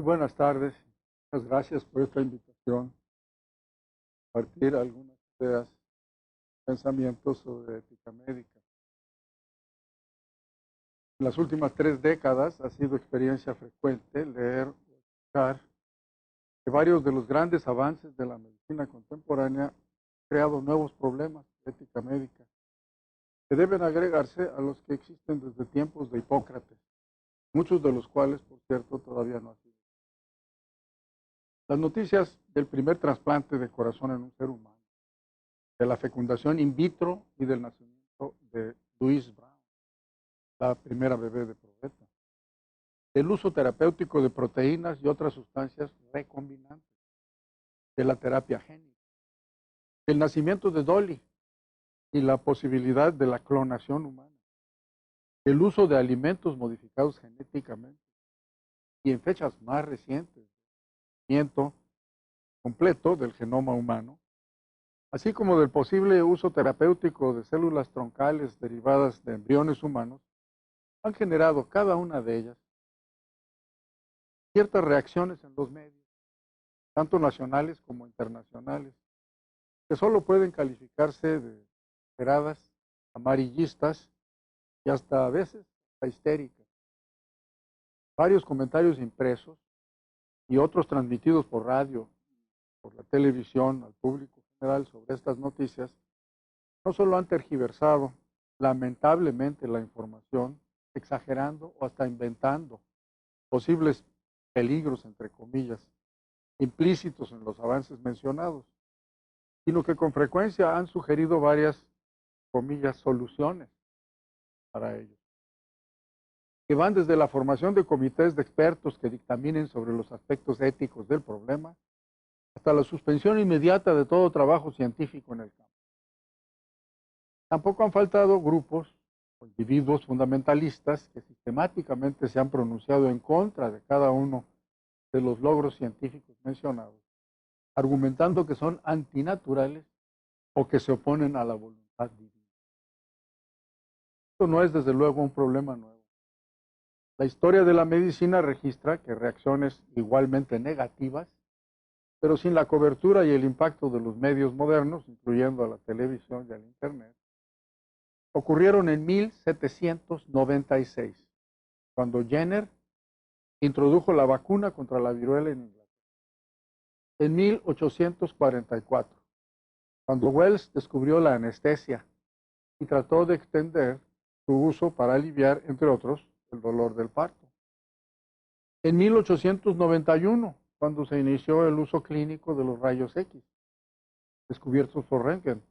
buenas tardes. Muchas gracias por esta invitación. Compartir algunas ideas, pensamientos sobre ética médica. En las últimas 3 décadas ha sido experiencia frecuente leer o escuchar que varios de los grandes avances de la medicina contemporánea han creado nuevos problemas de ética médica que deben agregarse a los que existen desde tiempos de Hipócrates, muchos de los cuales, por cierto, todavía no han sido. Las noticias del primer trasplante de corazón en un ser humano, de la fecundación in vitro y del nacimiento de Louise Brown, la primera bebé de probeta, del uso terapéutico de proteínas y otras sustancias recombinantes, de la terapia génica, del nacimiento de Dolly y la posibilidad de la clonación humana, del uso de alimentos modificados genéticamente y en fechas más recientes, completo del genoma humano, así como del posible uso terapéutico de células troncales derivadas de embriones humanos, han generado cada una de ellas ciertas reacciones en los medios, tanto nacionales como internacionales, que solo pueden calificarse de exageradas, amarillistas y hasta a veces histéricas. Varios comentarios impresos y otros transmitidos por radio, por la televisión al público general sobre estas noticias, no solo han tergiversado lamentablemente la información, exagerando o hasta inventando posibles peligros, entre comillas, implícitos en los avances mencionados, sino que con frecuencia han sugerido varias, comillas, soluciones para ellos, que van desde la formación de comités de expertos que dictaminen sobre los aspectos éticos del problema, hasta la suspensión inmediata de todo trabajo científico en el campo. Tampoco han faltado grupos o individuos fundamentalistas que sistemáticamente se han pronunciado en contra de cada uno de los logros científicos mencionados, argumentando que son antinaturales o que se oponen a la voluntad divina. Esto no es desde luego un problema nuevo. La historia de la medicina registra que reacciones igualmente negativas, pero sin la cobertura y el impacto de los medios modernos, incluyendo a la televisión y al Internet, ocurrieron en 1796, cuando Jenner introdujo la vacuna contra la viruela en Inglaterra. En 1844, cuando Wells descubrió la anestesia y trató de extender su uso para aliviar, entre otros, el dolor del parto. En 1891, cuando se inició el uso clínico de los rayos X, descubiertos por Röntgen.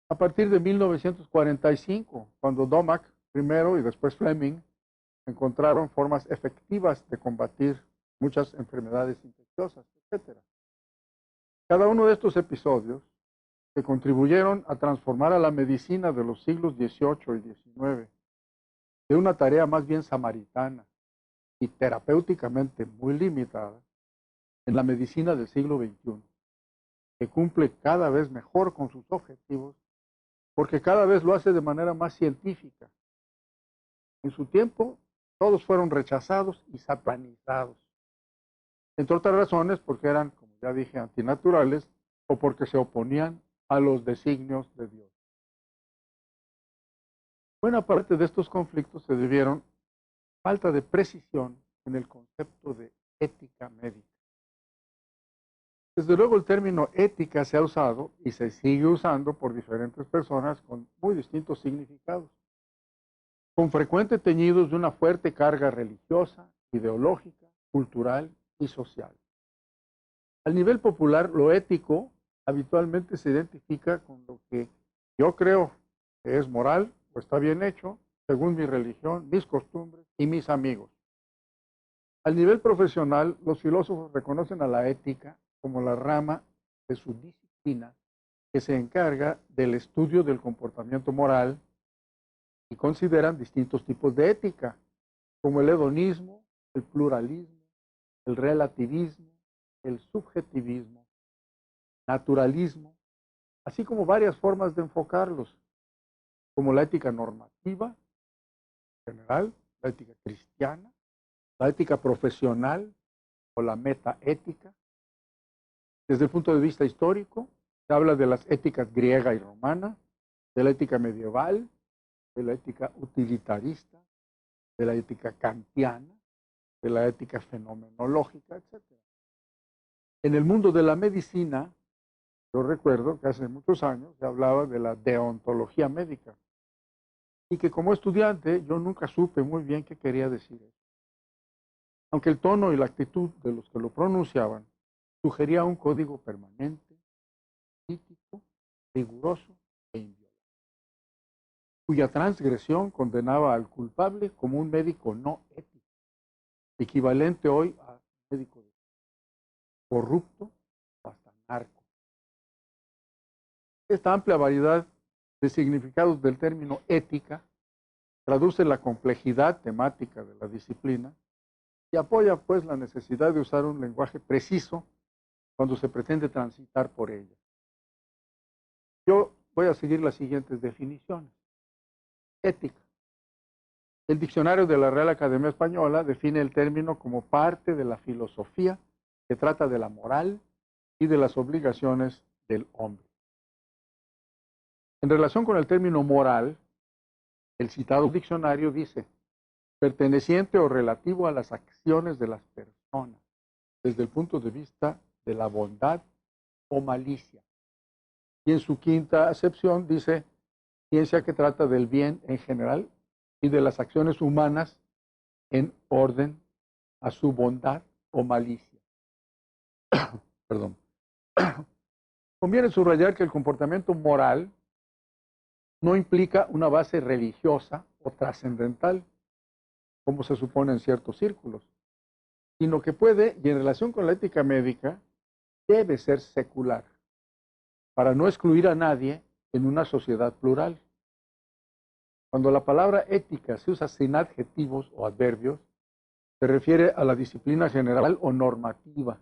A partir de 1945, cuando Domack primero y después Fleming encontraron formas efectivas de combatir muchas enfermedades infecciosas, etc. Cada uno de estos episodios que contribuyeron a transformar a la medicina de los siglos XVIII y XIX de una tarea más bien samaritana y terapéuticamente muy limitada en la medicina del siglo XXI, que cumple cada vez mejor con sus objetivos, porque cada vez lo hace de manera más científica. En su tiempo, todos fueron rechazados y satanizados, entre otras razones porque eran, como ya dije, antinaturales o porque se oponían a los designios de Dios. Buena parte de estos conflictos se debieron a falta de precisión en el concepto de ética médica. Desde luego el término ética se ha usado y se sigue usando por diferentes personas con muy distintos significados, con frecuente teñidos de una fuerte carga religiosa, ideológica, cultural y social. Al nivel popular, lo ético habitualmente se identifica con lo que yo creo que es moral o está bien hecho, según mi religión, mis costumbres y mis amigos. Al nivel profesional, los filósofos reconocen a la ética como la rama de su disciplina que se encarga del estudio del comportamiento moral y consideran distintos tipos de ética, como el hedonismo, el pluralismo, el relativismo, el subjetivismo, naturalismo, así como varias formas de enfocarlos, como la ética normativa, general, la ética cristiana, la ética profesional, o la metaética. Desde el punto de vista histórico, se habla de las éticas griega y romana, de la ética medieval, de la ética utilitarista, de la ética kantiana, de la ética fenomenológica, etc. En el mundo de la medicina, yo recuerdo que hace muchos años se hablaba de la deontología médica y que como estudiante yo nunca supe muy bien qué quería decir eso. Aunque el tono y la actitud de los que lo pronunciaban sugería un código permanente, crítico, riguroso e inviolable, cuya transgresión condenaba al culpable como un médico no ético, equivalente hoy a médico corrupto o hasta narco. Esta amplia variedad de significados del término ética traduce la complejidad temática de la disciplina y apoya pues la necesidad de usar un lenguaje preciso cuando se pretende transitar por ella. Yo voy a seguir las siguientes definiciones. Ética. El diccionario de la Real Academia Española define el término como parte de la filosofía que trata de la moral y de las obligaciones del hombre. En relación con el término moral, el citado diccionario dice, perteneciente o relativo a las acciones de las personas, desde el punto de vista de la bondad o malicia. Y en su quinta acepción dice, ciencia que trata del bien en general y de las acciones humanas en orden a su bondad o malicia. Perdón. Conviene subrayar que el comportamiento moral no implica una base religiosa o trascendental, como se supone en ciertos círculos, sino que puede, y en relación con la ética médica, debe ser secular, para no excluir a nadie en una sociedad plural. Cuando la palabra ética se usa sin adjetivos o adverbios, se refiere a la disciplina general o normativa,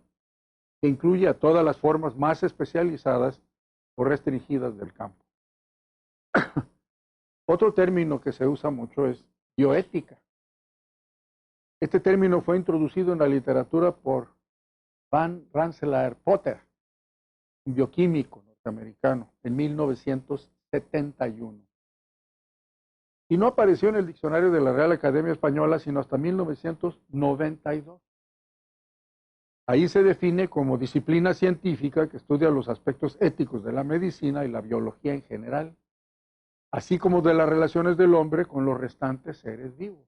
que incluye a todas las formas más especializadas o restringidas del campo. Otro término que se usa mucho es bioética. Este término fue introducido en la literatura por Van Rensselaer Potter, un bioquímico norteamericano, en 1971. Y no apareció en el diccionario de la Real Academia Española sino hasta 1992. Ahí se define como disciplina científica que estudia los aspectos éticos de la medicina y la biología en general, así como de las relaciones del hombre con los restantes seres vivos.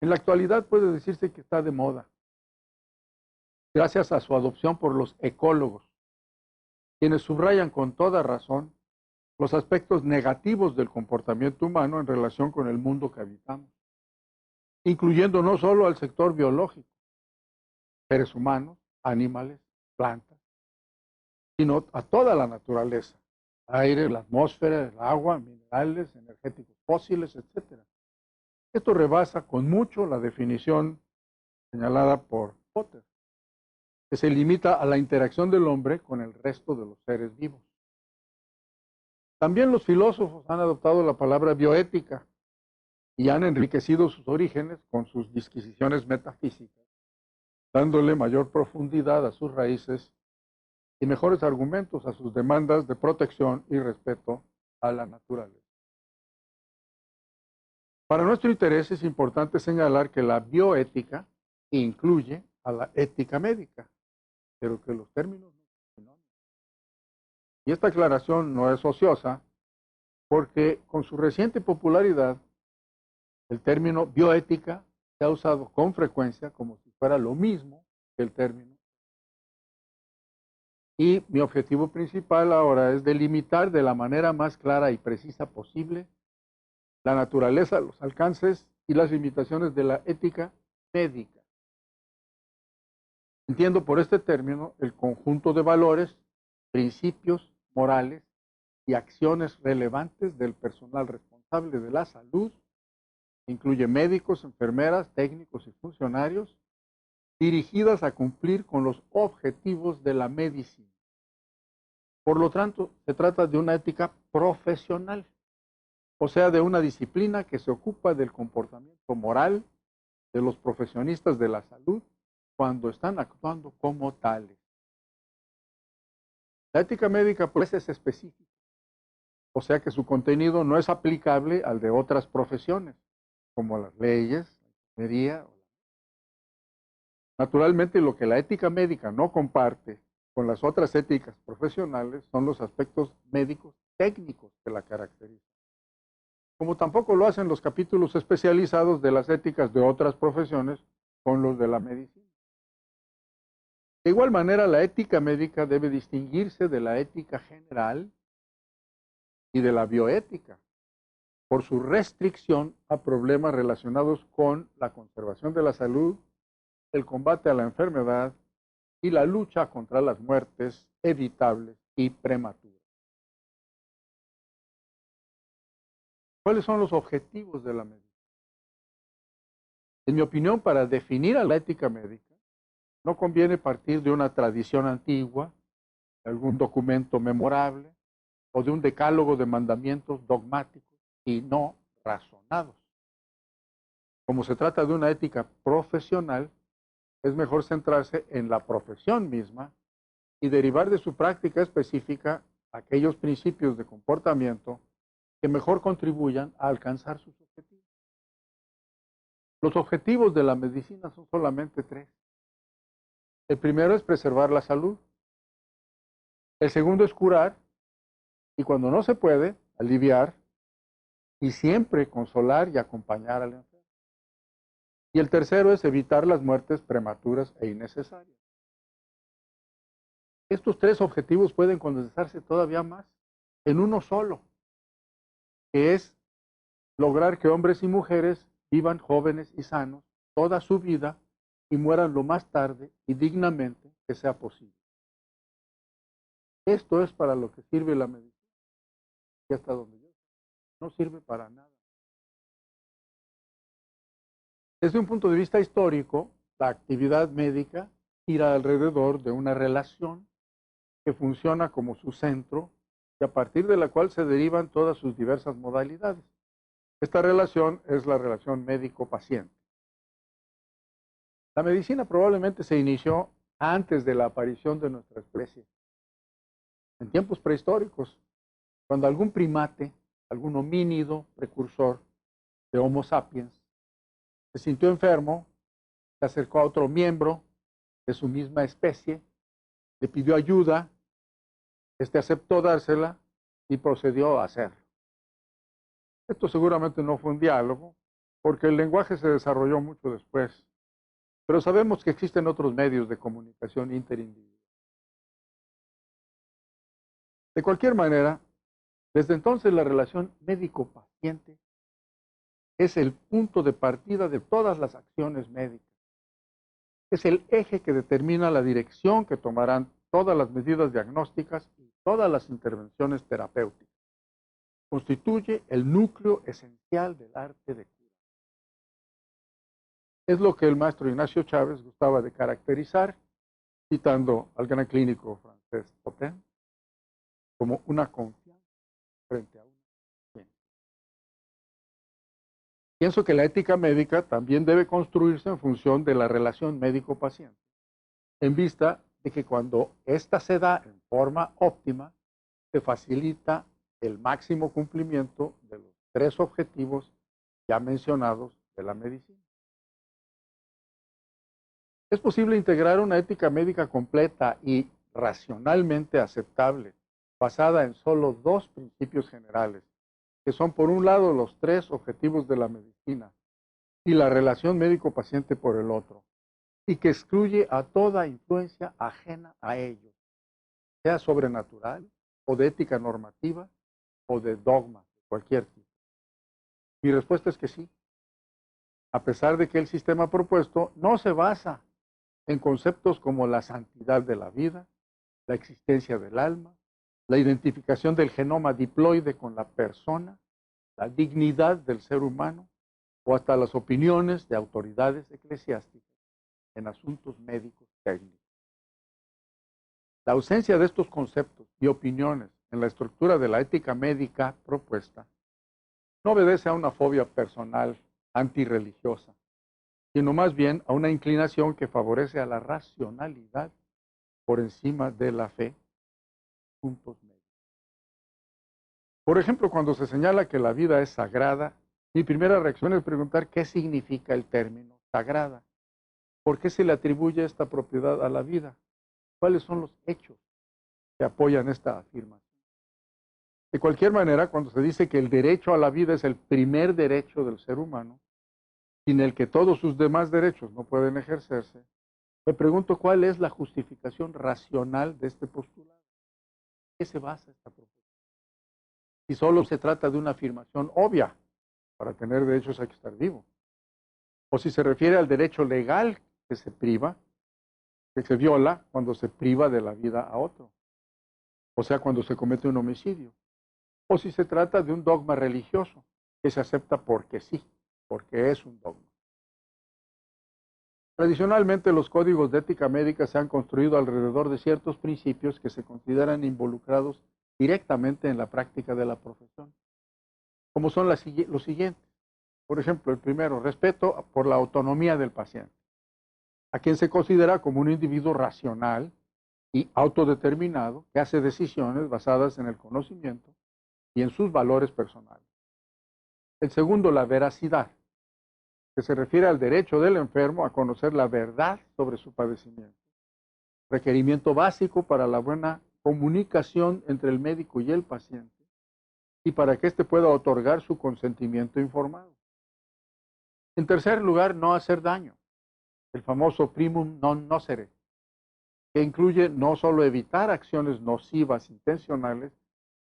En la actualidad puede decirse que está de moda, gracias a su adopción por los ecólogos, quienes subrayan con toda razón los aspectos negativos del comportamiento humano en relación con el mundo que habitamos, incluyendo no solo al sector biológico, seres humanos, animales, plantas, sino a toda la naturaleza, el aire, la atmósfera, el agua, minerales, energéticos fósiles, etc. Esto rebasa con mucho la definición señalada por Potter, que se limita a la interacción del hombre con el resto de los seres vivos. También los filósofos han adoptado la palabra bioética y han enriquecido sus orígenes con sus disquisiciones metafísicas, dándole mayor profundidad a sus raíces y mejores argumentos a sus demandas de protección y respeto a la naturaleza. Para nuestro interés es importante señalar que la bioética incluye a la ética médica, pero que los términos no son sinónimos. Y esta aclaración no es ociosa porque con su reciente popularidad el término bioética se ha usado con frecuencia como si fuera lo mismo que el término. Y mi objetivo principal ahora es delimitar de la manera más clara y precisa posible la naturaleza, los alcances y las limitaciones de la ética médica. Entiendo por este término el conjunto de valores, principios morales y acciones relevantes del personal responsable de la salud, incluye médicos, enfermeras, técnicos y funcionarios, dirigidas a cumplir con los objetivos de la medicina. Por lo tanto, se trata de una ética profesional, o sea, de una disciplina que se ocupa del comportamiento moral de los profesionistas de la salud cuando están actuando como tales. La ética médica pues es específica, o sea que su contenido no es aplicable al de otras profesiones, como las leyes, la ingeniería. Naturalmente, lo que la ética médica no comparte con las otras éticas profesionales son los aspectos médicos técnicos que la caracterizan, como tampoco lo hacen los capítulos especializados de las éticas de otras profesiones con los de la medicina. De igual manera, la ética médica debe distinguirse de la ética general y de la bioética por su restricción a problemas relacionados con la conservación de la salud, el combate a la enfermedad y la lucha contra las muertes evitables y prematuras. ¿Cuáles son los objetivos de la medicina? En mi opinión, para definir a la ética médica, no conviene partir de una tradición antigua, de algún documento memorable o de un decálogo de mandamientos dogmáticos y no razonados. Como se trata de una ética profesional, es mejor centrarse en la profesión misma y derivar de su práctica específica aquellos principios de comportamiento que mejor contribuyan a alcanzar sus objetivos. Los objetivos de la medicina son solamente tres. El primero es preservar la salud. El segundo es curar. Y cuando no se puede, aliviar. Y siempre consolar y acompañar al enfermo. Y el tercero es evitar las muertes prematuras e innecesarias. Estos tres objetivos pueden condensarse todavía más en uno solo, que es lograr que hombres y mujeres vivan jóvenes y sanos toda su vida y mueran lo más tarde y dignamente que sea posible. Esto es para lo que sirve la medicina. Y hasta donde yo sé, no sirve para nada. Desde un punto de vista histórico, la actividad médica gira alrededor de una relación que funciona como su centro y a partir de la cual se derivan todas sus diversas modalidades. Esta relación es la relación médico-paciente. La medicina probablemente se inició antes de la aparición de nuestra especie, en tiempos prehistóricos, cuando algún primate, algún homínido precursor de Homo sapiens, se sintió enfermo, se acercó a otro miembro de su misma especie, le pidió ayuda, este aceptó dársela y procedió a hacerlo. Esto seguramente no fue un diálogo, porque el lenguaje se desarrolló mucho después, pero sabemos que existen otros medios de comunicación interindividual. De cualquier manera, desde entonces la relación médico-paciente es el punto de partida de todas las acciones médicas. Es el eje que determina la dirección que tomarán todas las medidas diagnósticas y todas las intervenciones terapéuticas. Constituye el núcleo esencial del arte de curar. Es lo que el maestro Ignacio Chávez gustaba de caracterizar, citando al gran clínico francés Potin, como una confianza frente a una ciencia. Pienso que la ética médica también debe construirse en función de la relación médico-paciente, en vista de que cuando ésta se da en forma óptima, se facilita el máximo cumplimiento de los tres objetivos ya mencionados de la medicina. Es posible integrar una ética médica completa y racionalmente aceptable, basada en solo dos principios generales, que son por un lado los tres objetivos de la medicina y la relación médico-paciente por el otro, y que excluye a toda influencia ajena a ellos, sea sobrenatural o de ética normativa o de dogmas de cualquier tipo. Mi respuesta es que sí, a pesar de que el sistema propuesto no se basa en conceptos como la santidad de la vida, la existencia del alma, la identificación del genoma diploide con la persona, la dignidad del ser humano o hasta las opiniones de autoridades eclesiásticas en asuntos médicos técnicos. La ausencia de estos conceptos y opiniones en la estructura de la ética médica propuesta no obedece a una fobia personal antirreligiosa, sino más bien a una inclinación que favorece a la racionalidad por encima de la fe. Puntos medios. Por ejemplo, cuando se señala que la vida es sagrada, mi primera reacción es preguntar qué significa el término sagrada. ¿Por qué se le atribuye esta propiedad a la vida? ¿Cuáles son los hechos que apoyan esta afirmación? De cualquier manera, cuando se dice que el derecho a la vida es el primer derecho del ser humano, sin el que todos sus demás derechos no pueden ejercerse, me pregunto cuál es la justificación racional de este postulado. ¿En qué se basa esta proposición? Si solo se trata de una afirmación obvia, para tener derechos hay que estar vivo, o si se refiere al derecho legal que se priva, que se viola cuando se priva de la vida a otro, o sea, cuando se comete un homicidio, o si se trata de un dogma religioso que se acepta porque sí, porque es un dogma. Tradicionalmente, los códigos de ética médica se han construido alrededor de ciertos principios que se consideran involucrados directamente en la práctica de la profesión, como son los siguientes. Por ejemplo, el primero, respeto por la autonomía del paciente, a quien se considera como un individuo racional y autodeterminado que hace decisiones basadas en el conocimiento y en sus valores personales. El segundo, la veracidad, que se refiere al derecho del enfermo a conocer la verdad sobre su padecimiento, requerimiento básico para la buena comunicación entre el médico y el paciente y para que éste pueda otorgar su consentimiento informado. En tercer lugar, no hacer daño, el famoso primum non nocere, que incluye no solo evitar acciones nocivas intencionales,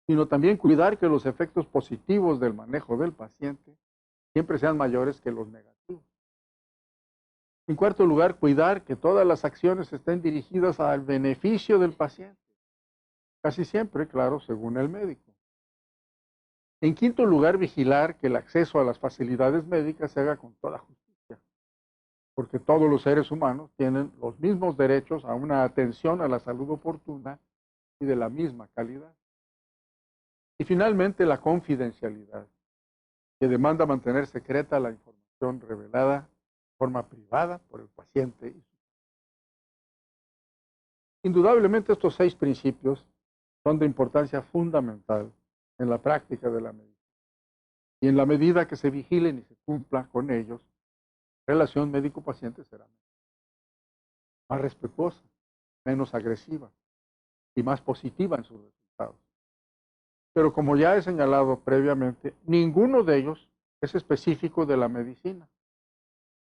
sino también cuidar que los efectos positivos del manejo del paciente siempre sean mayores que los negativos. En cuarto lugar, cuidar que todas las acciones estén dirigidas al beneficio del paciente, casi siempre, claro, según el médico. En quinto lugar, vigilar que el acceso a las facilidades médicas se haga con toda justicia, porque todos los seres humanos tienen los mismos derechos a una atención a la salud oportuna y de la misma calidad. Y finalmente, la confidencialidad, que demanda mantener secreta la información revelada de forma privada por el paciente. Indudablemente, estos 6 principios son de importancia fundamental en la práctica de la medicina. Y en la medida que se vigilen y se cumpla con ellos, la relación médico-paciente será más respetuosa, menos agresiva y más positiva en sus resultados. Pero como ya he señalado previamente, ninguno de ellos es específico de la medicina.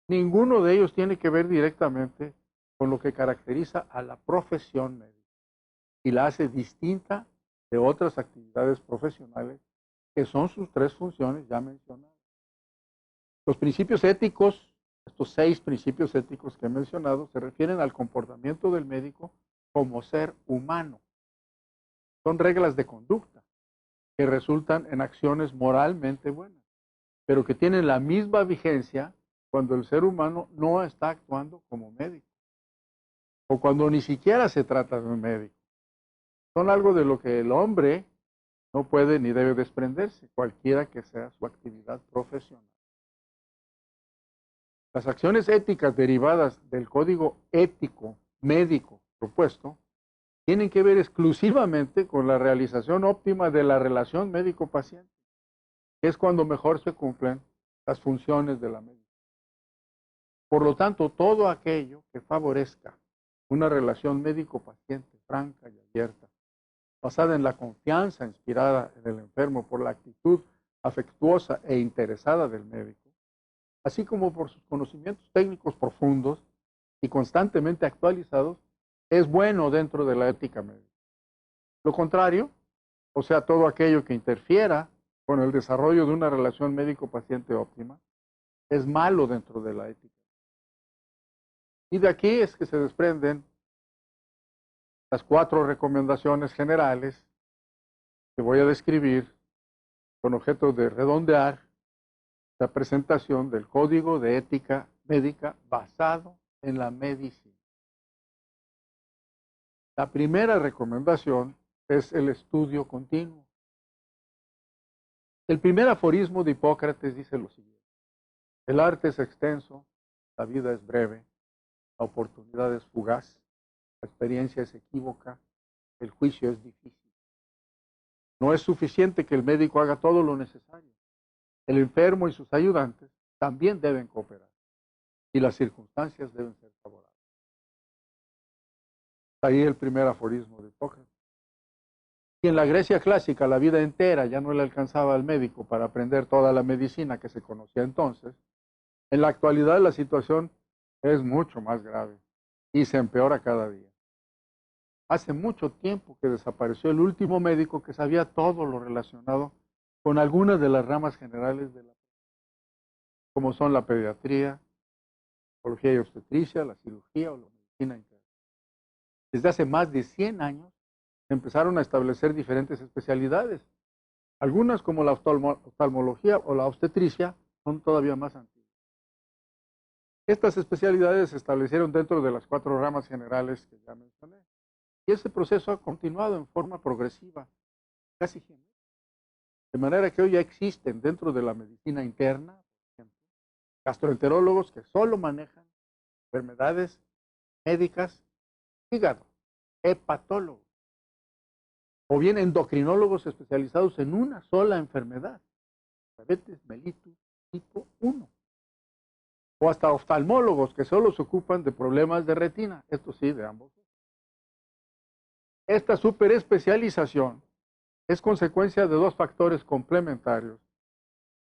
Ninguno de ellos tiene que ver directamente con lo que caracteriza a la profesión médica y la hace distinta de otras actividades profesionales que son sus 3 funciones ya mencionadas. Los principios éticos, estos 6 principios éticos que he mencionado, se refieren al comportamiento del médico como ser humano. Son reglas de conducta que resultan en acciones moralmente buenas, pero que tienen la misma vigencia cuando el ser humano no está actuando como médico, o cuando ni siquiera se trata de un médico. Son algo de lo que el hombre no puede ni debe desprenderse, cualquiera que sea su actividad profesional. Las acciones éticas derivadas del código ético médico propuesto tienen que ver exclusivamente con la realización óptima de la relación médico-paciente, que es cuando mejor se cumplen las funciones de la medicina. Por lo tanto, todo aquello que favorezca una relación médico-paciente franca y abierta, basada en la confianza inspirada en el enfermo por la actitud afectuosa e interesada del médico, así como por sus conocimientos técnicos profundos y constantemente actualizados, es bueno dentro de la ética médica. Lo contrario, o sea, todo aquello que interfiera con el desarrollo de una relación médico-paciente óptima, es malo dentro de la ética. Y de aquí es que se desprenden las 4 recomendaciones generales que voy a describir con objeto de redondear la presentación del Código de Ética Médica basado en la medicina. La primera recomendación es el estudio continuo. El primer aforismo de Hipócrates dice lo siguiente: el arte es extenso, La vida es breve, la oportunidad es fugaz, la experiencia es equívoca, el juicio es difícil. No es suficiente que el médico haga todo lo necesario. El enfermo y sus ayudantes también deben cooperar y las circunstancias deben ser favorables. Ahí el primer aforismo de Hipócrates. Y en la Grecia clásica la vida entera ya no le alcanzaba al médico para aprender toda la medicina que se conocía entonces, en la actualidad la situación es mucho más grave y se empeora cada día. Hace mucho tiempo que desapareció el último médico que sabía todo lo relacionado con algunas de las ramas generales de la, como son la pediatría, oncología y obstetricia, la cirugía o la medicina interna. Desde hace más de 100 años se empezaron a establecer diferentes especialidades. Algunas, como la oftalmología o la obstetricia, son todavía más antiguas. Estas especialidades se establecieron dentro de las 4 ramas generales que ya mencioné. Y ese proceso ha continuado en forma progresiva, casi genética. De manera que hoy ya existen dentro de la medicina interna, por ejemplo, gastroenterólogos que solo manejan enfermedades médicas, hígado, hepatólogos, o bien endocrinólogos especializados en una sola enfermedad, diabetes mellitus tipo 1, o hasta oftalmólogos que solo se ocupan de problemas de retina, esto sí, de ambos. Esta superespecialización es consecuencia de 2 factores complementarios.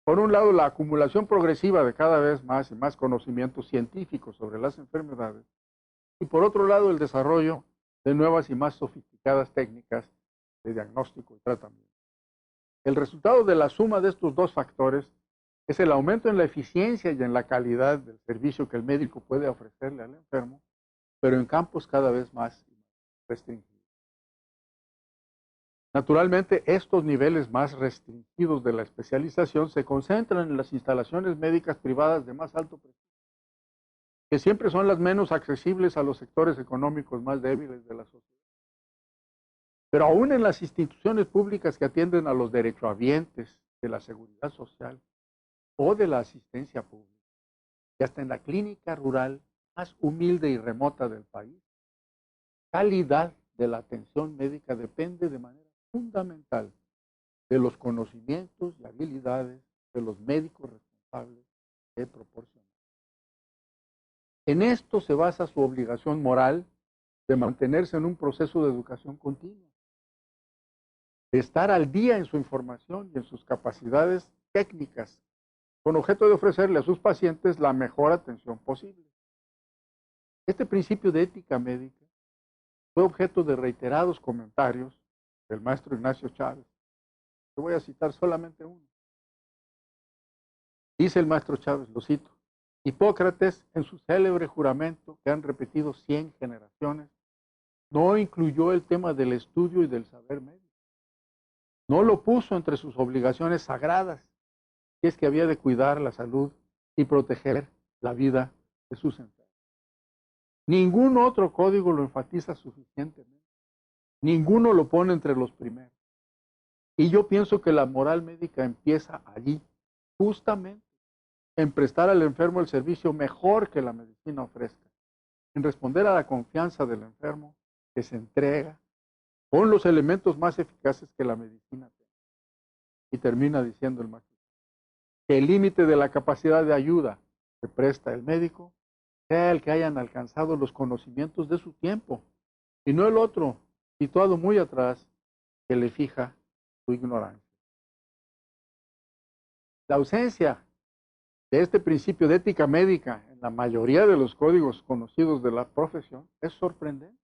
Por un lado, la acumulación progresiva de cada vez más y más conocimientos científicos sobre las enfermedades, y por otro lado, el desarrollo de nuevas y más sofisticadas técnicas de diagnóstico y tratamiento. El resultado de la suma de estos 2 factores es el aumento en la eficiencia y en la calidad del servicio que el médico puede ofrecerle al enfermo, pero en campos cada vez más restringidos. Naturalmente, estos niveles más restringidos de la especialización se concentran en las instalaciones médicas privadas de más alto prestigio, que siempre son las menos accesibles a los sectores económicos más débiles de la sociedad. Pero aún en las instituciones públicas que atienden a los derechohabientes de la seguridad social o de la asistencia pública, y hasta en la clínica rural más humilde y remota del país, la calidad de la atención médica depende de manera fundamental de los conocimientos y habilidades de los médicos responsables de proporcionar. En esto se basa su obligación moral de mantenerse en un proceso de educación continua, de estar al día en su información y en sus capacidades técnicas, con objeto de ofrecerle a sus pacientes la mejor atención posible. Este principio de ética médica fue objeto de reiterados comentarios del maestro Ignacio Chávez. Te voy a citar solamente uno. Dice el maestro Chávez, lo cito: Hipócrates, en su célebre juramento que han repetido 100 generaciones, no incluyó el tema del estudio y del saber médico. No lo puso entre sus obligaciones sagradas, que es que había de cuidar la salud y proteger la vida de sus enfermos. Ningún otro código lo enfatiza suficientemente. Ninguno lo pone entre los primeros. Y yo pienso que la moral médica empieza allí, justamente en prestar al enfermo el servicio mejor que la medicina ofrezca, en responder a la confianza del enfermo que se entrega con los elementos más eficaces que la medicina tiene. Y termina diciendo el maestro que el límite de la capacidad de ayuda que presta el médico sea el que hayan alcanzado los conocimientos de su tiempo, y no el otro, situado muy atrás, que le fija su ignorancia. La ausencia de este principio de ética médica en la mayoría de los códigos conocidos de la profesión es sorprendente.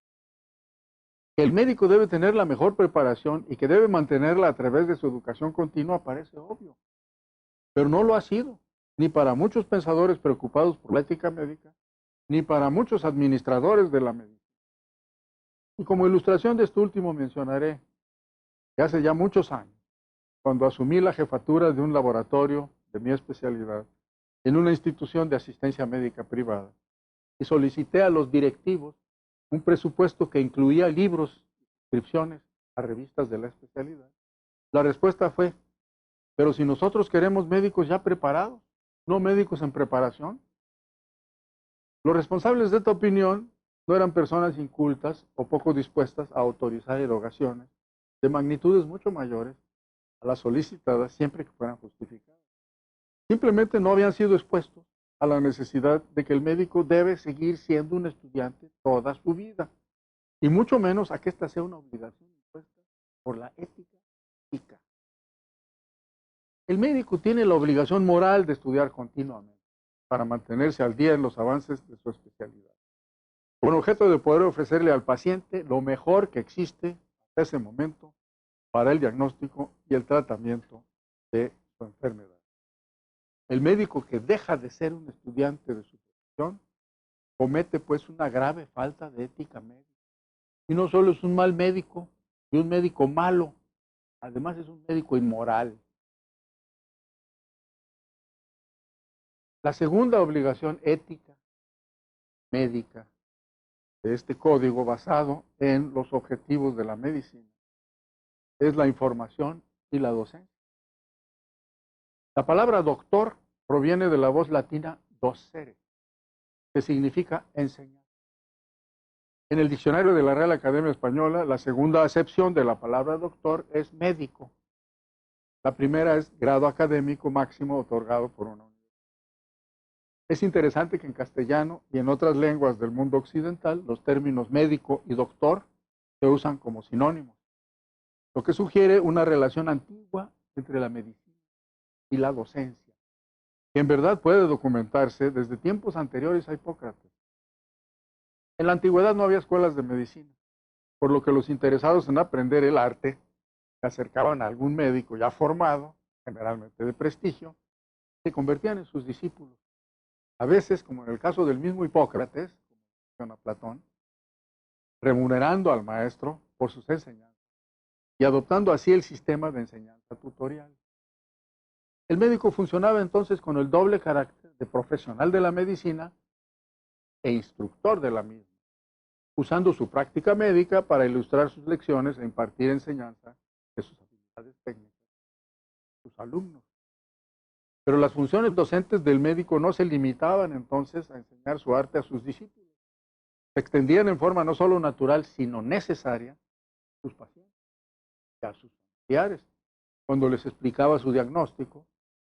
Que el médico debe tener la mejor preparación y que debe mantenerla a través de su educación continua parece obvio, pero no lo ha sido, ni para muchos pensadores preocupados por la ética médica, ni para muchos administradores de la medicina. Y como ilustración de esto último mencionaré que hace ya muchos años, cuando asumí la jefatura de un laboratorio de mi especialidad en una institución de asistencia médica privada, y solicité a los directivos un presupuesto que incluía libros y suscripciones a revistas de la especialidad, la respuesta fue: pero si nosotros queremos médicos ya preparados, no médicos en preparación. Los responsables de esta opinión no eran personas incultas o poco dispuestas a autorizar erogaciones de magnitudes mucho mayores a las solicitadas siempre que fueran justificadas. Simplemente no habían sido expuestos a la necesidad de que el médico debe seguir siendo un estudiante toda su vida, y mucho menos a que esta sea una obligación impuesta por la ética. El médico tiene la obligación moral de estudiar continuamente para mantenerse al día en los avances de su especialidad, con objeto de poder ofrecerle al paciente lo mejor que existe hasta ese momento para el diagnóstico y el tratamiento de su enfermedad. El médico que deja de ser un estudiante de su profesión comete pues una grave falta de ética médica. Y no solo es un mal médico y un médico malo, además es un médico inmoral. La segunda obligación ética médica de este código basado en los objetivos de la medicina es la información y la docencia. La palabra doctor proviene de la voz latina docere, que significa enseñar. En el diccionario de la Real Academia Española, la segunda acepción de la palabra doctor es médico. La primera es grado académico máximo otorgado por una universidad. Es interesante que en castellano y en otras lenguas del mundo occidental los términos médico y doctor se usan como sinónimos, lo que sugiere una relación antigua entre la medicina y la docencia, que en verdad puede documentarse desde tiempos anteriores a Hipócrates. En la antigüedad no había escuelas de medicina, por lo que los interesados en aprender el arte se acercaban a algún médico ya formado, generalmente de prestigio, y se convertían en sus discípulos. A veces, como en el caso del mismo Hipócrates, como menciona Platón, remunerando al maestro por sus enseñanzas y adoptando así el sistema de enseñanza tutorial. El médico funcionaba entonces con el doble carácter de profesional de la medicina e instructor de la misma, usando su práctica médica para ilustrar sus lecciones e impartir enseñanza de sus habilidades técnicas a sus alumnos. Pero las funciones docentes del médico no se limitaban entonces a enseñar su arte a sus discípulos. Se extendían en forma no solo natural, sino necesaria a sus pacientes y a sus familiares. Cuando les explicaba su diagnóstico,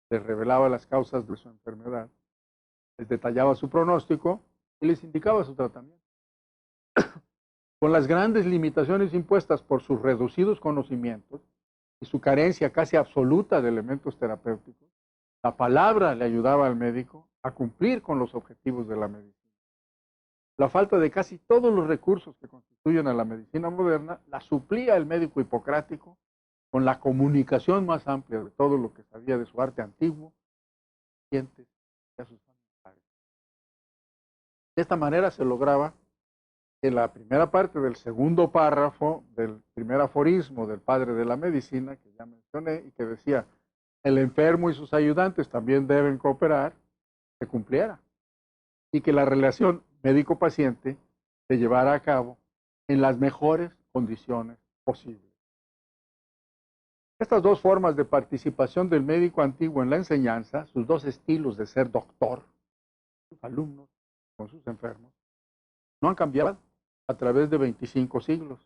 les revelaba las causas de su enfermedad, les detallaba su pronóstico y les indicaba su tratamiento. Con las grandes limitaciones impuestas por sus reducidos conocimientos y su carencia casi absoluta de elementos terapéuticos, la palabra le ayudaba al médico a cumplir con los objetivos de la medicina. La falta de casi todos los recursos que constituyen a la medicina moderna la suplía el médico hipocrático con la comunicación más amplia de todo lo que sabía de su arte antiguo, y a sus familiares. De esta manera se lograba que la primera parte del segundo párrafo del primer aforismo del padre de la medicina, que ya mencioné, y que decía, el enfermo y sus ayudantes también deben cooperar, se cumpliera, y que la relación médico-paciente se llevara a cabo en las mejores condiciones posibles. Estas dos formas de participación del médico antiguo en la enseñanza, sus dos estilos de ser doctor, sus alumnos con sus enfermos, no han cambiado a través de 25 siglos,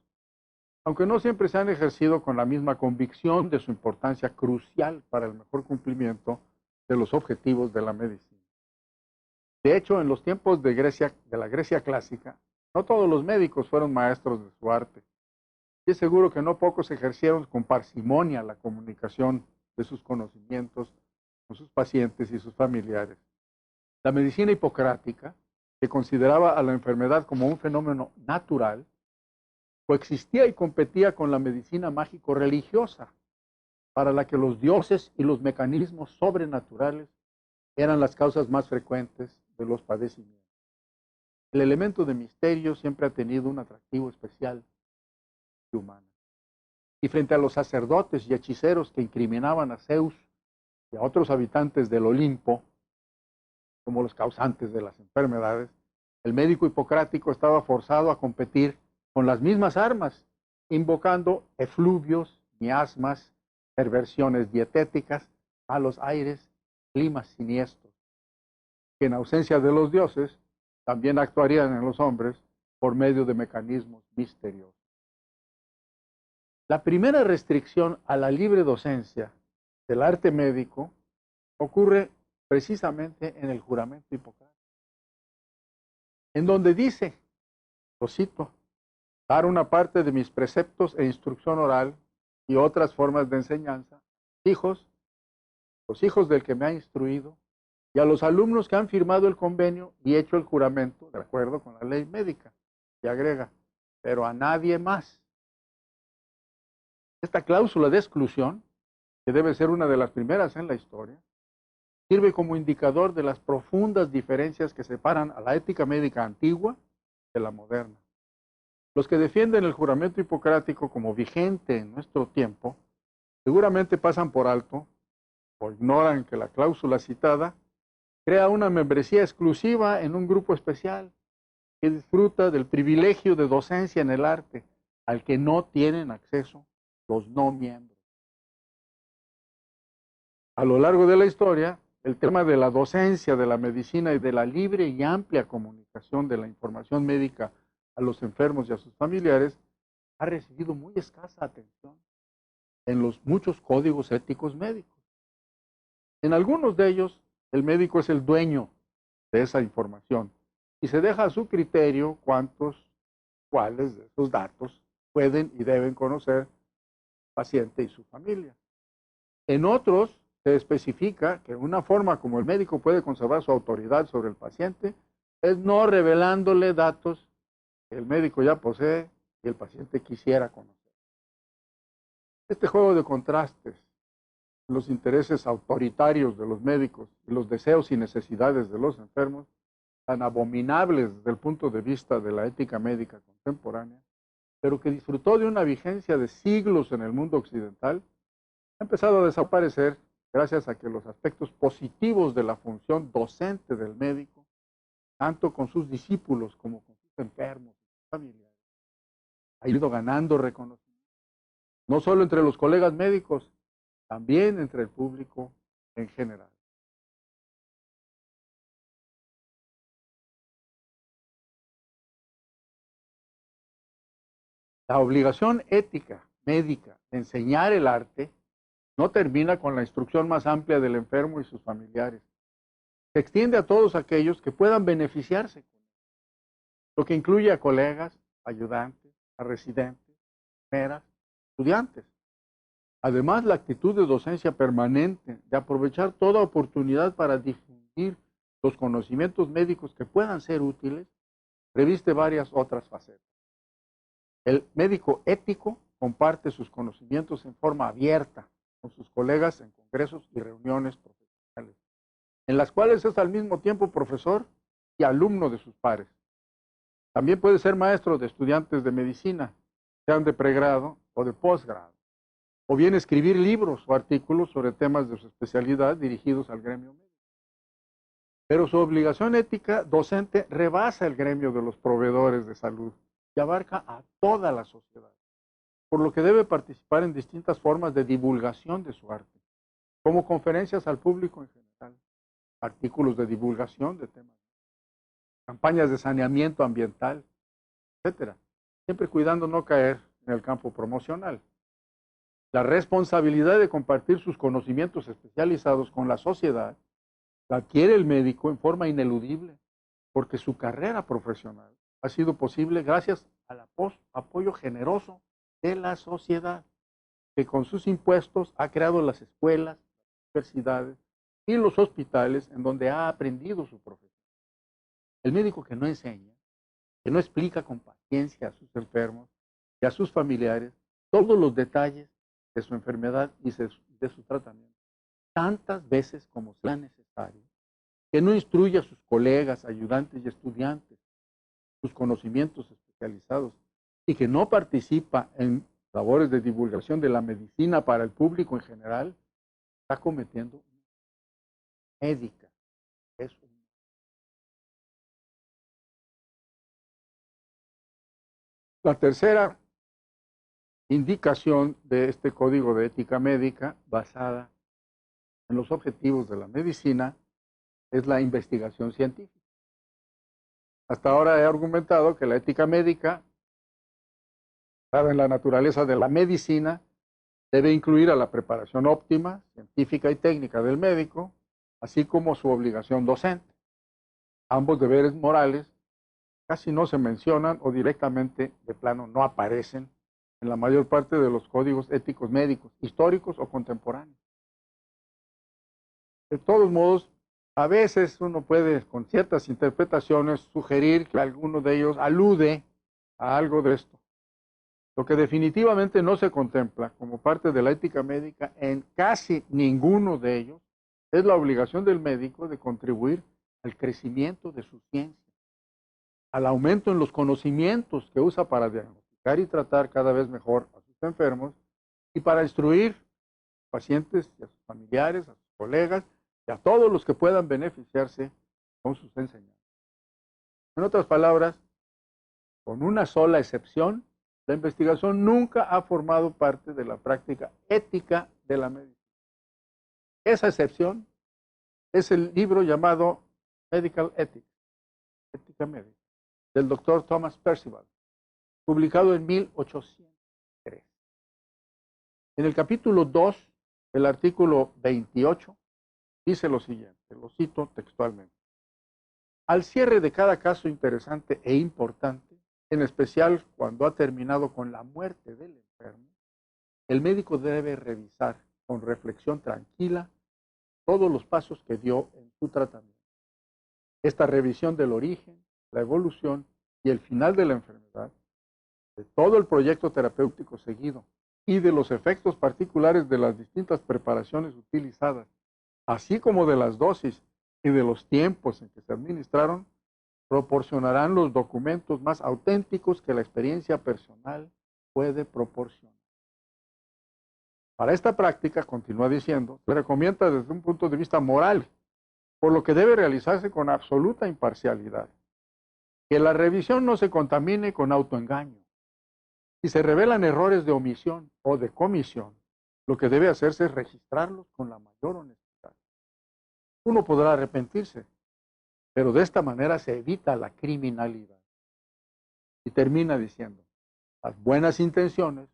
aunque no siempre se han ejercido con la misma convicción de su importancia crucial para el mejor cumplimiento de los objetivos de la medicina. De hecho, en los tiempos de la Grecia clásica, no todos los médicos fueron maestros de su arte. Y es seguro que no pocos ejercieron con parsimonia la comunicación de sus conocimientos con sus pacientes y sus familiares. La medicina hipocrática, que consideraba a la enfermedad como un fenómeno natural, coexistía y competía con la medicina mágico-religiosa, para la que los dioses y los mecanismos sobrenaturales eran las causas más frecuentes de los padecimientos. El elemento de misterio siempre ha tenido un atractivo especial y humano. Y frente a los sacerdotes y hechiceros que incriminaban a Zeus y a otros habitantes del Olimpo como los causantes de las enfermedades, el médico hipocrático estaba forzado a competir con las mismas armas, invocando efluvios, miasmas, perversiones dietéticas, malos aires, climas siniestros, que en ausencia de los dioses también actuarían en los hombres por medio de mecanismos misteriosos. La primera restricción a la libre docencia del arte médico ocurre precisamente en el juramento hipocrático, en donde dice, lo cito, dar una parte de mis preceptos e instrucción oral y otras formas de enseñanza, hijos, los hijos del que me ha instruido, y a los alumnos que han firmado el convenio y hecho el juramento de acuerdo con la ley médica. Y agrega, pero a nadie más. Esta cláusula de exclusión, que debe ser una de las primeras en la historia, sirve como indicador de las profundas diferencias que separan a la ética médica antigua de la moderna. Los que defienden el juramento hipocrático como vigente en nuestro tiempo, seguramente pasan por alto o ignoran que la cláusula citada crea una membresía exclusiva en un grupo especial que disfruta del privilegio de docencia en el arte al que no tienen acceso los no miembros. A lo largo de la historia, el tema de la docencia de la medicina y de la libre y amplia comunicación de la información médica a los enfermos y a sus familiares ha recibido muy escasa atención en los muchos códigos éticos médicos. En algunos de ellos, el médico es el dueño de esa información y se deja a su criterio cuáles de esos datos pueden y deben conocer el paciente y su familia. En otros, se especifica que una forma como el médico puede conservar su autoridad sobre el paciente es no revelándole datos que el médico ya posee y el paciente quisiera conocer. Este juego de contrastes, los intereses autoritarios de los médicos y los deseos y necesidades de los enfermos, tan abominables desde el punto de vista de la ética médica contemporánea, pero que disfrutó de una vigencia de siglos en el mundo occidental, ha empezado a desaparecer gracias a que los aspectos positivos de la función docente del médico, tanto con sus discípulos como con sus enfermos y sus familiares, ha ido ganando reconocimiento, no solo entre los colegas médicos, también entre el público en general. La obligación ética médica de enseñar el arte no termina con la instrucción más amplia del enfermo y sus familiares. Se extiende a todos aquellos que puedan beneficiarse, lo que incluye a colegas, ayudantes, a residentes, enfermeras, estudiantes. Además, la actitud de docencia permanente, de aprovechar toda oportunidad para difundir los conocimientos médicos que puedan ser útiles, reviste varias otras facetas. El médico ético comparte sus conocimientos en forma abierta con sus colegas en congresos y reuniones profesionales, en las cuales es al mismo tiempo profesor y alumno de sus pares. También puede ser maestro de estudiantes de medicina, sean de pregrado o de posgrado, o bien escribir libros o artículos sobre temas de su especialidad dirigidos al gremio médico. Pero su obligación ética docente rebasa el gremio de los proveedores de salud y abarca a toda la sociedad, por lo que debe participar en distintas formas de divulgación de su arte, como conferencias al público en general, artículos de divulgación de temas, campañas de saneamiento ambiental, etcétera, siempre cuidando no caer en el campo promocional. La responsabilidad de compartir sus conocimientos especializados con la sociedad la adquiere el médico en forma ineludible, porque su carrera profesional ha sido posible gracias al apoyo generoso de la sociedad, que con sus impuestos ha creado las escuelas, las universidades y los hospitales en donde ha aprendido su profesión. El médico que no enseña, que no explica con paciencia a sus enfermos y a sus familiares todos los detalles de su enfermedad y de su tratamiento, tantas veces como sea necesario, que no instruye a sus colegas, ayudantes y estudiantes sus conocimientos especializados y que no participa en labores de divulgación de la medicina para el público en general, está cometiendo una médica. Es un... La tercera indicación de este código de ética médica, basada en los objetivos de la medicina, es la investigación científica. Hasta ahora he argumentado que la ética médica, dada en la naturaleza de la medicina, debe incluir a la preparación óptima, científica y técnica del médico, así como su obligación docente. Ambos deberes morales casi no se mencionan o directamente de plano no aparecen en la mayor parte de los códigos éticos médicos, históricos o contemporáneos. De todos modos, a veces uno puede, con ciertas interpretaciones, sugerir que alguno de ellos alude a algo de esto. Lo que definitivamente no se contempla como parte de la ética médica en casi ninguno de ellos es la obligación del médico de contribuir al crecimiento de su ciencia, al aumento en los conocimientos que usa para diagnosticar y tratar cada vez mejor a sus enfermos y para instruir a sus pacientes y a sus familiares, a sus colegas y a todos los que puedan beneficiarse con sus enseñanzas. En otras palabras, con una sola excepción, la investigación nunca ha formado parte de la práctica ética de la medicina. Esa excepción es el libro llamado Medical Ethics, Ética Médica, del doctor Thomas Percival, publicado en 1803. En el capítulo 2, el artículo 28, dice lo siguiente, lo cito textualmente. Al cierre de cada caso interesante e importante, en especial cuando ha terminado con la muerte del enfermo, el médico debe revisar con reflexión tranquila todos los pasos que dio en su tratamiento. Esta revisión del origen, la evolución y el final de la enfermedad, de todo el proyecto terapéutico seguido y de los efectos particulares de las distintas preparaciones utilizadas, así como de las dosis y de los tiempos en que se administraron, proporcionarán los documentos más auténticos que la experiencia personal puede proporcionar. Para esta práctica, continúa diciendo, se recomienda desde un punto de vista moral, por lo que debe realizarse con absoluta imparcialidad. Que la revisión no se contamine con autoengaño. Si se revelan errores de omisión o de comisión, lo que debe hacerse es registrarlos con la mayor honestidad. Uno podrá arrepentirse, pero de esta manera se evita la criminalidad. Y termina diciendo, las buenas intenciones,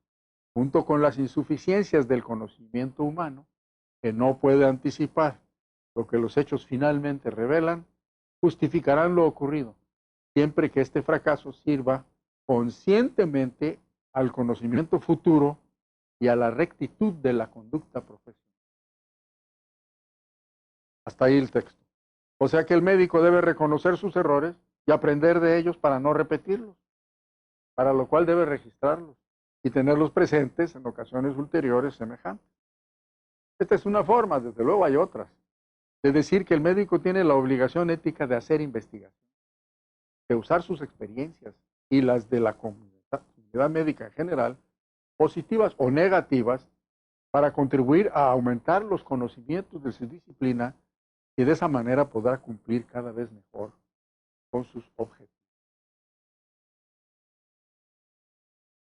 junto con las insuficiencias del conocimiento humano, que no puede anticipar lo que los hechos finalmente revelan, justificarán lo ocurrido, siempre que este fracaso sirva conscientemente al conocimiento futuro y a la rectitud de la conducta profesional. Hasta ahí el texto. O sea que el médico debe reconocer sus errores y aprender de ellos para no repetirlos, para lo cual debe registrarlos y tenerlos presentes en ocasiones ulteriores semejantes. Esta es una forma, desde luego hay otras, de decir que el médico tiene la obligación ética de hacer investigación, de usar sus experiencias y las de la comunidad médica en general, positivas o negativas, para contribuir a aumentar los conocimientos de su disciplina y de esa manera podrá cumplir cada vez mejor con sus objetivos.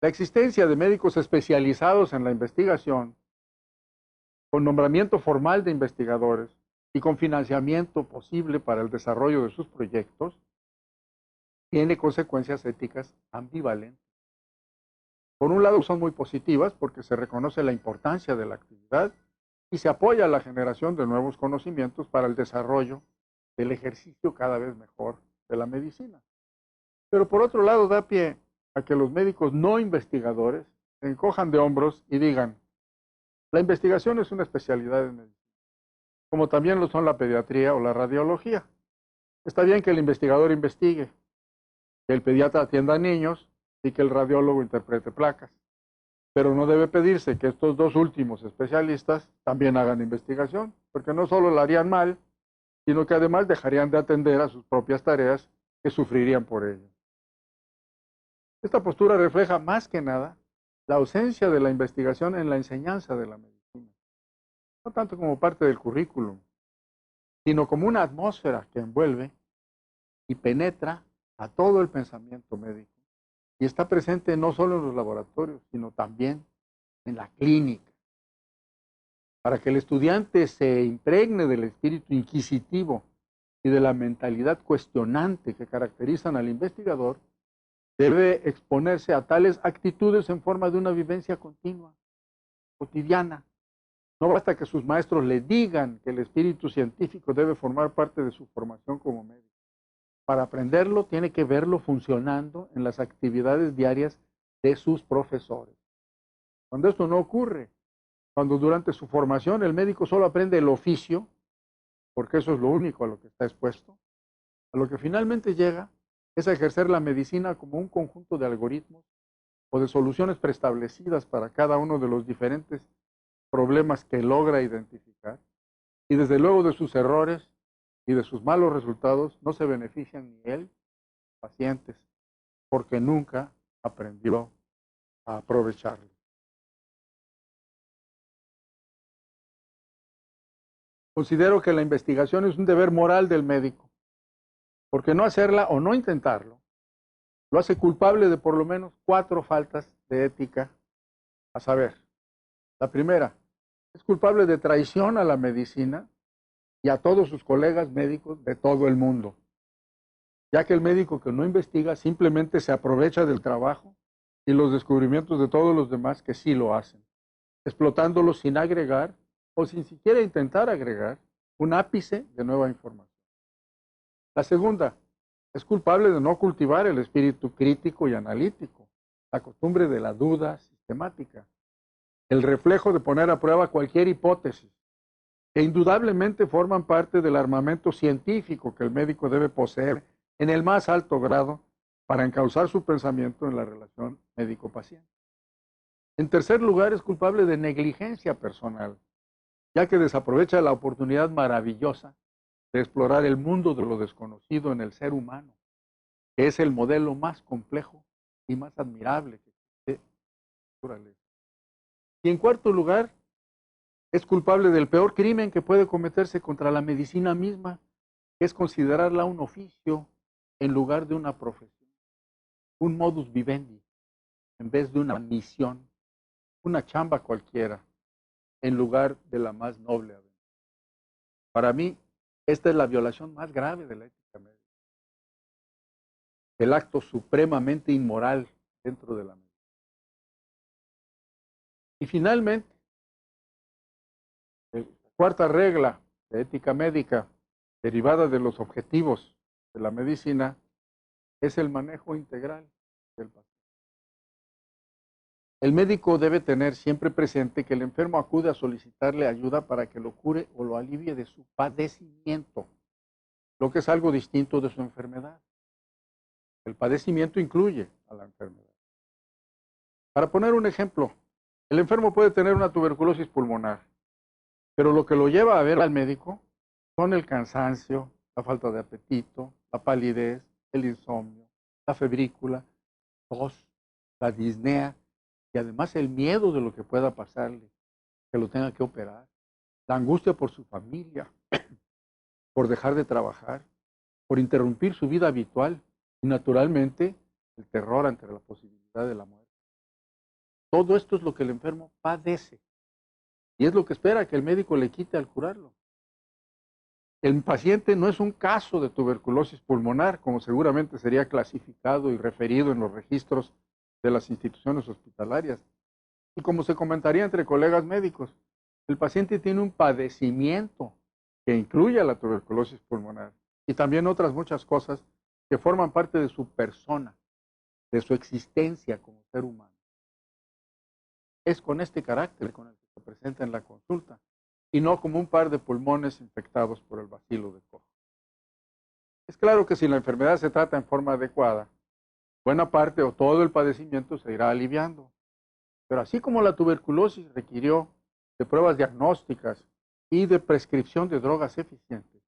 La existencia de médicos especializados en la investigación, con nombramiento formal de investigadores y con financiamiento posible para el desarrollo de sus proyectos, tiene consecuencias éticas ambivalentes. Por un lado son muy positivas porque se reconoce la importancia de la actividad y se apoya la generación de nuevos conocimientos para el desarrollo del ejercicio cada vez mejor de la medicina. Pero por otro lado da pie a que los médicos no investigadores se encojan de hombros y digan, la investigación es una especialidad en medicina, como también lo son la pediatría o la radiología. Está bien que el investigador investigue, que el pediatra atienda a niños y que el radiólogo interprete placas. Pero no debe pedirse que estos dos últimos especialistas también hagan investigación, porque no solo la harían mal, sino que además dejarían de atender a sus propias tareas que sufrirían por ello. Esta postura refleja más que nada la ausencia de la investigación en la enseñanza de la medicina, no tanto como parte del currículum, sino como una atmósfera que envuelve y penetra a todo el pensamiento médico y está presente no solo en los laboratorios, sino también en la clínica. Para que el estudiante se impregne del espíritu inquisitivo y de la mentalidad cuestionante que caracterizan al investigador, debe exponerse a tales actitudes en forma de una vivencia continua, cotidiana. No basta que sus maestros le digan que el espíritu científico debe formar parte de su formación como médico. Para aprenderlo, tiene que verlo funcionando en las actividades diarias de sus profesores. Cuando esto no ocurre, cuando durante su formación el médico solo aprende el oficio, porque eso es lo único a lo que está expuesto, a lo que finalmente llega es a ejercer la medicina como un conjunto de algoritmos o de soluciones preestablecidas para cada uno de los diferentes problemas que logra identificar, y desde luego de sus errores y de sus malos resultados no se benefician ni él, pacientes, porque nunca aprendió a aprovecharlo. Considero que la investigación es un deber moral del médico, porque no hacerla o no intentarlo lo hace culpable de por lo menos 4 faltas de ética, a saber, la primera, es culpable de traición a la medicina y a todos sus colegas médicos de todo el mundo, ya que el médico que no investiga simplemente se aprovecha del trabajo y los descubrimientos de todos los demás que sí lo hacen, explotándolos sin agregar o sin siquiera intentar agregar un ápice de nueva información. La segunda, es culpable de no cultivar el espíritu crítico y analítico, la costumbre de la duda sistemática, el reflejo de poner a prueba cualquier hipótesis, que indudablemente forman parte del armamento científico que el médico debe poseer en el más alto grado para encauzar su pensamiento en la relación médico-paciente. En tercer lugar, es culpable de negligencia personal, ya que desaprovecha la oportunidad maravillosa de explorar el mundo de lo desconocido en el ser humano, que es el modelo más complejo y más admirable que existe en la naturaleza. Y en cuarto lugar, es culpable del peor crimen que puede cometerse contra la medicina misma, que es considerarla un oficio en lugar de una profesión, un modus vivendi, en vez de una misión, una chamba cualquiera, en lugar de la más noble aventura. Para mí, esta es la violación más grave de la ética médica, el acto supremamente inmoral dentro de la medicina. Y finalmente, la cuarta regla de ética médica derivada de los objetivos de la medicina es el manejo integral del paciente. El médico debe tener siempre presente que el enfermo acude a solicitarle ayuda para que lo cure o lo alivie de su padecimiento, lo que es algo distinto de su enfermedad. El padecimiento incluye a la enfermedad. Para poner un ejemplo, el enfermo puede tener una tuberculosis pulmonar, pero lo que lo lleva a ver al médico son el cansancio, la falta de apetito, la palidez, el insomnio, la febrícula, tos, la disnea y además el miedo de lo que pueda pasarle, que lo tenga que operar, la angustia por su familia, por dejar de trabajar, por interrumpir su vida habitual y naturalmente el terror ante la posibilidad de la muerte. Todo esto es lo que el enfermo padece y es lo que espera que el médico le quite al curarlo. El paciente no es un caso de tuberculosis pulmonar, como seguramente sería clasificado y referido en los registros de las instituciones hospitalarias. Y como se comentaría entre colegas médicos, el paciente tiene un padecimiento que incluye la tuberculosis pulmonar y también otras muchas cosas que forman parte de su persona, de su existencia como ser humano. Es con este carácter con el que se presenta en la consulta y no como un par de pulmones infectados por el bacilo de Koch. Es claro que si la enfermedad se trata en forma adecuada, buena parte o todo el padecimiento se irá aliviando. Pero así como la tuberculosis requirió de pruebas diagnósticas y de prescripción de drogas eficientes,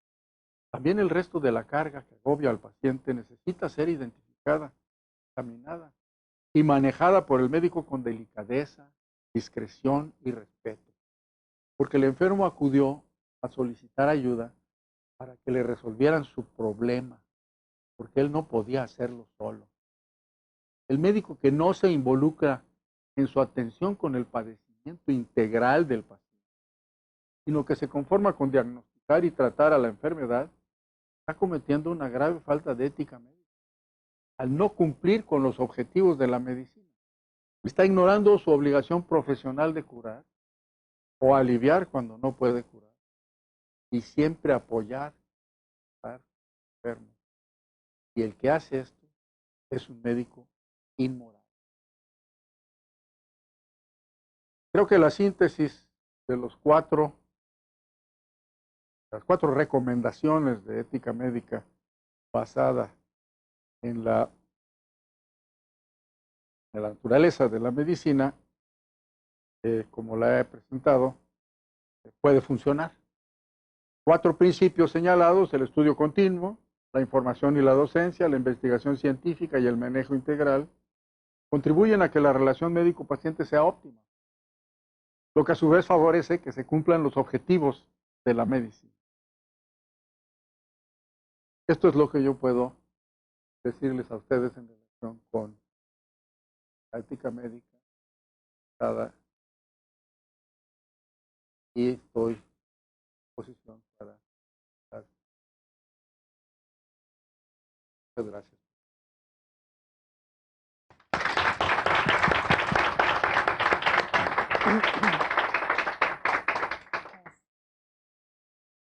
también el resto de la carga que agobia al paciente necesita ser identificada, examinada y manejada por el médico con delicadeza, discreción y respeto, porque el enfermo acudió a solicitar ayuda para que le resolvieran su problema, porque él no podía hacerlo solo. El médico que no se involucra en su atención con el padecimiento integral del paciente, sino que se conforma con diagnosticar y tratar a la enfermedad, está cometiendo una grave falta de ética médica al no cumplir con los objetivos de la medicina. Está ignorando su obligación profesional de curar o aliviar cuando no puede curar y siempre apoyar a enfermos. Y el que hace esto es un médico inmoral. Creo que la síntesis de las cuatro recomendaciones de ética médica basada en la naturaleza de la medicina, como la he presentado, puede funcionar. 4 principios señalados: el estudio continuo, la información y la docencia, la investigación científica y el manejo integral, contribuyen a que la relación médico-paciente sea óptima, lo que a su vez favorece que se cumplan los objetivos de la medicina. Esto es lo que yo puedo decirles a ustedes en relación con la ética médica y estoy en posición para dar. Muchas gracias.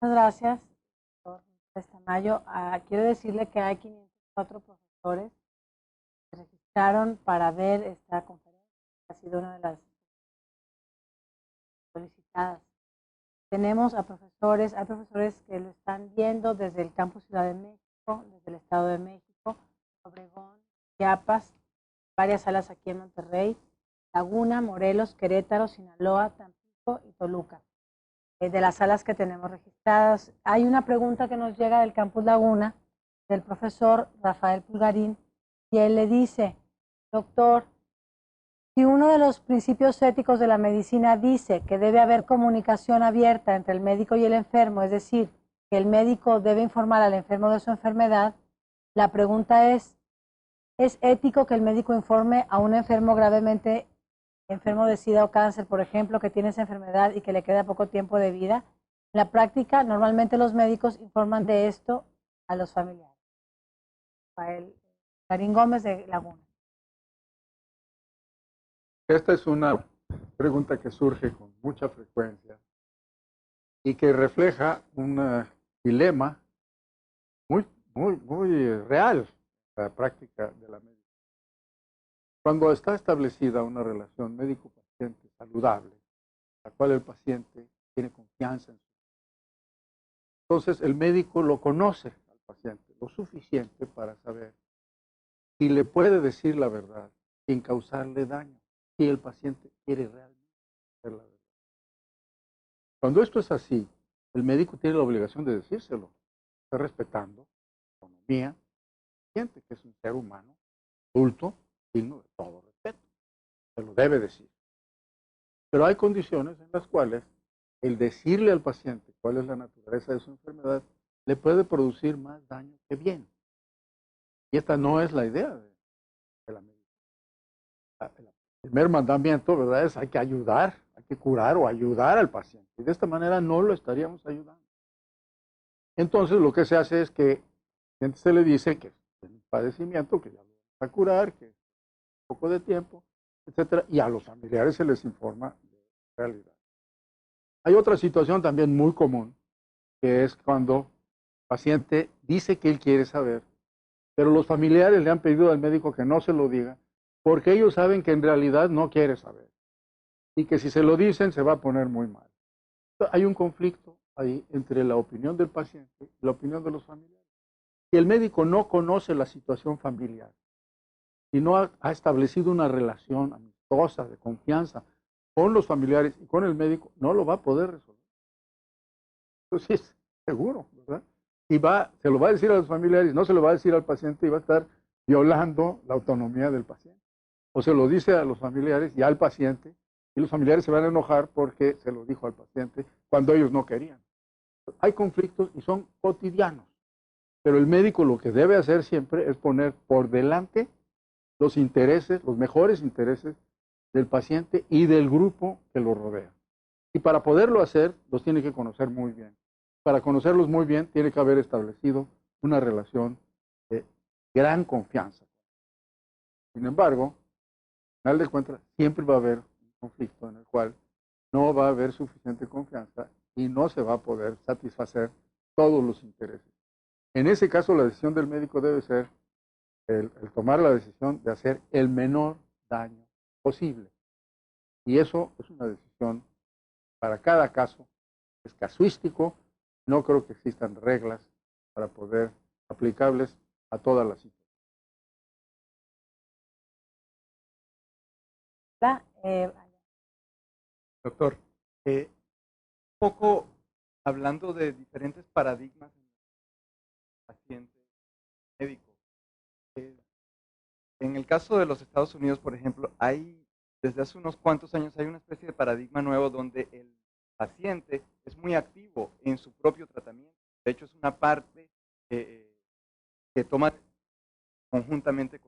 Muchas gracias, doctor Tamayo. Quiero decirle que hay 504 profesores que se registraron para ver esta conferencia. Ha sido una de las solicitadas. Tenemos a profesores, hay profesores que lo están viendo desde el campus Ciudad de México, desde el Estado de México, Obregón, Chiapas, varias salas aquí en Monterrey, Laguna, Morelos, Querétaro, Sinaloa, Tampico y Toluca. De las salas que tenemos registradas. Hay una pregunta que nos llega del Campus Laguna, del profesor Rafael Pulgarín, y él le dice: doctor, si uno de los principios éticos de la medicina dice que debe haber comunicación abierta entre el médico y el enfermo, es decir, que el médico debe informar al enfermo de su enfermedad, la pregunta ¿es ético que el médico informe a un enfermo gravemente enfermo de SIDA o cáncer, por ejemplo, que tiene esa enfermedad y que le queda poco tiempo de vida? En la práctica, normalmente los médicos informan de esto a los familiares. Rafael Karim Gómez de Laguna. Esta es una pregunta que surge con mucha frecuencia y que refleja un dilema muy real en la práctica de la medicina. Cuando está establecida una relación médico-paciente saludable, la cual el paciente tiene confianza en su, entonces el médico lo conoce al paciente lo suficiente para saber si le puede decir la verdad sin causarle daño, si el paciente quiere realmente hacer la verdad. Cuando esto es así, el médico tiene la obligación de decírselo, está respetando la autonomía del paciente, que es un ser humano adulto, digno de todo respeto. Se lo debe decir. Pero hay condiciones en las cuales el decirle al paciente cuál es la naturaleza de su enfermedad le puede producir más daño que bien. Y esta no es la idea de la medicina. El primer mandamiento, ¿verdad?, es hay que ayudar, hay que curar o ayudar al paciente. Y de esta manera no lo estaríamos ayudando. Entonces lo que se hace es que al paciente se le dice que tiene un padecimiento, que ya lo va a curar, que es un poco de tiempo, etcétera, y a los familiares se les informa de la realidad. Hay otra situación también muy común, que es cuando el paciente dice que él quiere saber, pero los familiares le han pedido al médico que no se lo diga, porque ellos saben que en realidad no quiere saber, y que si se lo dicen se va a poner muy mal. Entonces, hay un conflicto ahí entre la opinión del paciente y la opinión de los familiares. Si el médico no conoce la situación familiar, y no ha establecido una relación amistosa, de confianza con los familiares y con el médico, no lo va a poder resolver. Entonces, seguro, ¿verdad? Y se lo va a decir a los familiares, no se lo va a decir al paciente y va a estar violando la autonomía del paciente. O se lo dice a los familiares y al paciente, y los familiares se van a enojar porque se lo dijo al paciente cuando ellos no querían. Hay conflictos y son cotidianos, pero el médico lo que debe hacer siempre es poner por delante los intereses, los mejores intereses del paciente y del grupo que lo rodea. Y para poderlo hacer, los tiene que conocer muy bien. Para conocerlos muy bien, tiene que haber establecido una relación de gran confianza. Sin embargo, al final de cuentas, siempre va a haber un conflicto en el cual no va a haber suficiente confianza y no se va a poder satisfacer todos los intereses. En ese caso, la decisión del médico debe ser el tomar la decisión de hacer el menor daño posible. Y eso es una decisión para cada caso, es casuístico, no creo que existan reglas para poder aplicables a todas las situaciones. Doctor, un poco hablando de diferentes paradigmas en el paciente médico. En el caso de los Estados Unidos, por ejemplo, desde hace unos cuantos años hay una especie de paradigma nuevo donde el paciente es muy activo en su propio tratamiento. De hecho, es una parte que toma conjuntamente.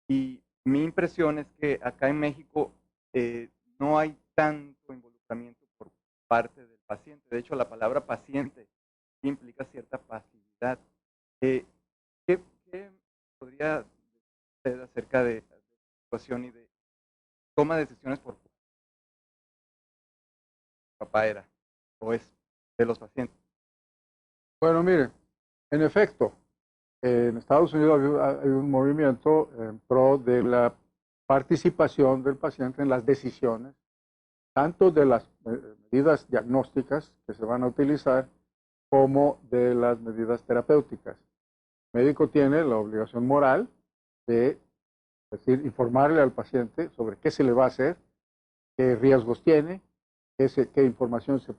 Y mi impresión es que acá en México no hay tanto involucramiento por parte del paciente. De hecho, la palabra paciente implica cierta pasividad. ¿Qué podría decir acerca de la situación y de toma de decisiones por papá era o es de los pacientes? Bueno, mire, en efecto, en Estados Unidos hay un movimiento en pro de la participación del paciente en las decisiones, tanto de las medidas diagnósticas que se van a utilizar como de las medidas terapéuticas. El médico tiene la obligación moral de informarle al paciente sobre qué se le va a hacer, qué riesgos tiene, qué información se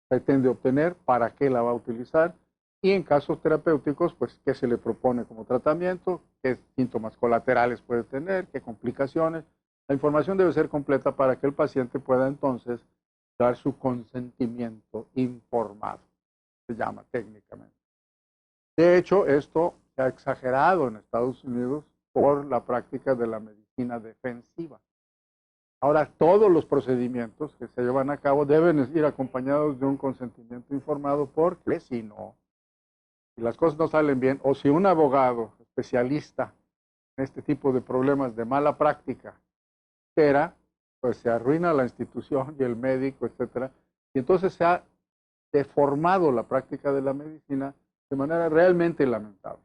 pretende obtener, para qué la va a utilizar, y en casos terapéuticos, pues qué se le propone como tratamiento, qué síntomas colaterales puede tener, qué complicaciones. La información debe ser completa para que el paciente pueda entonces dar su consentimiento informado, se llama técnicamente. De hecho, esto se ha exagerado en Estados Unidos por la práctica de la medicina defensiva. Ahora, todos los procedimientos que se llevan a cabo deben ir acompañados de un consentimiento informado, porque si no, si las cosas no salen bien, o si un abogado especialista en este tipo de problemas de mala práctica pues se arruina la institución y el médico, etcétera, y entonces se ha deformado la práctica de la medicina de manera realmente lamentable.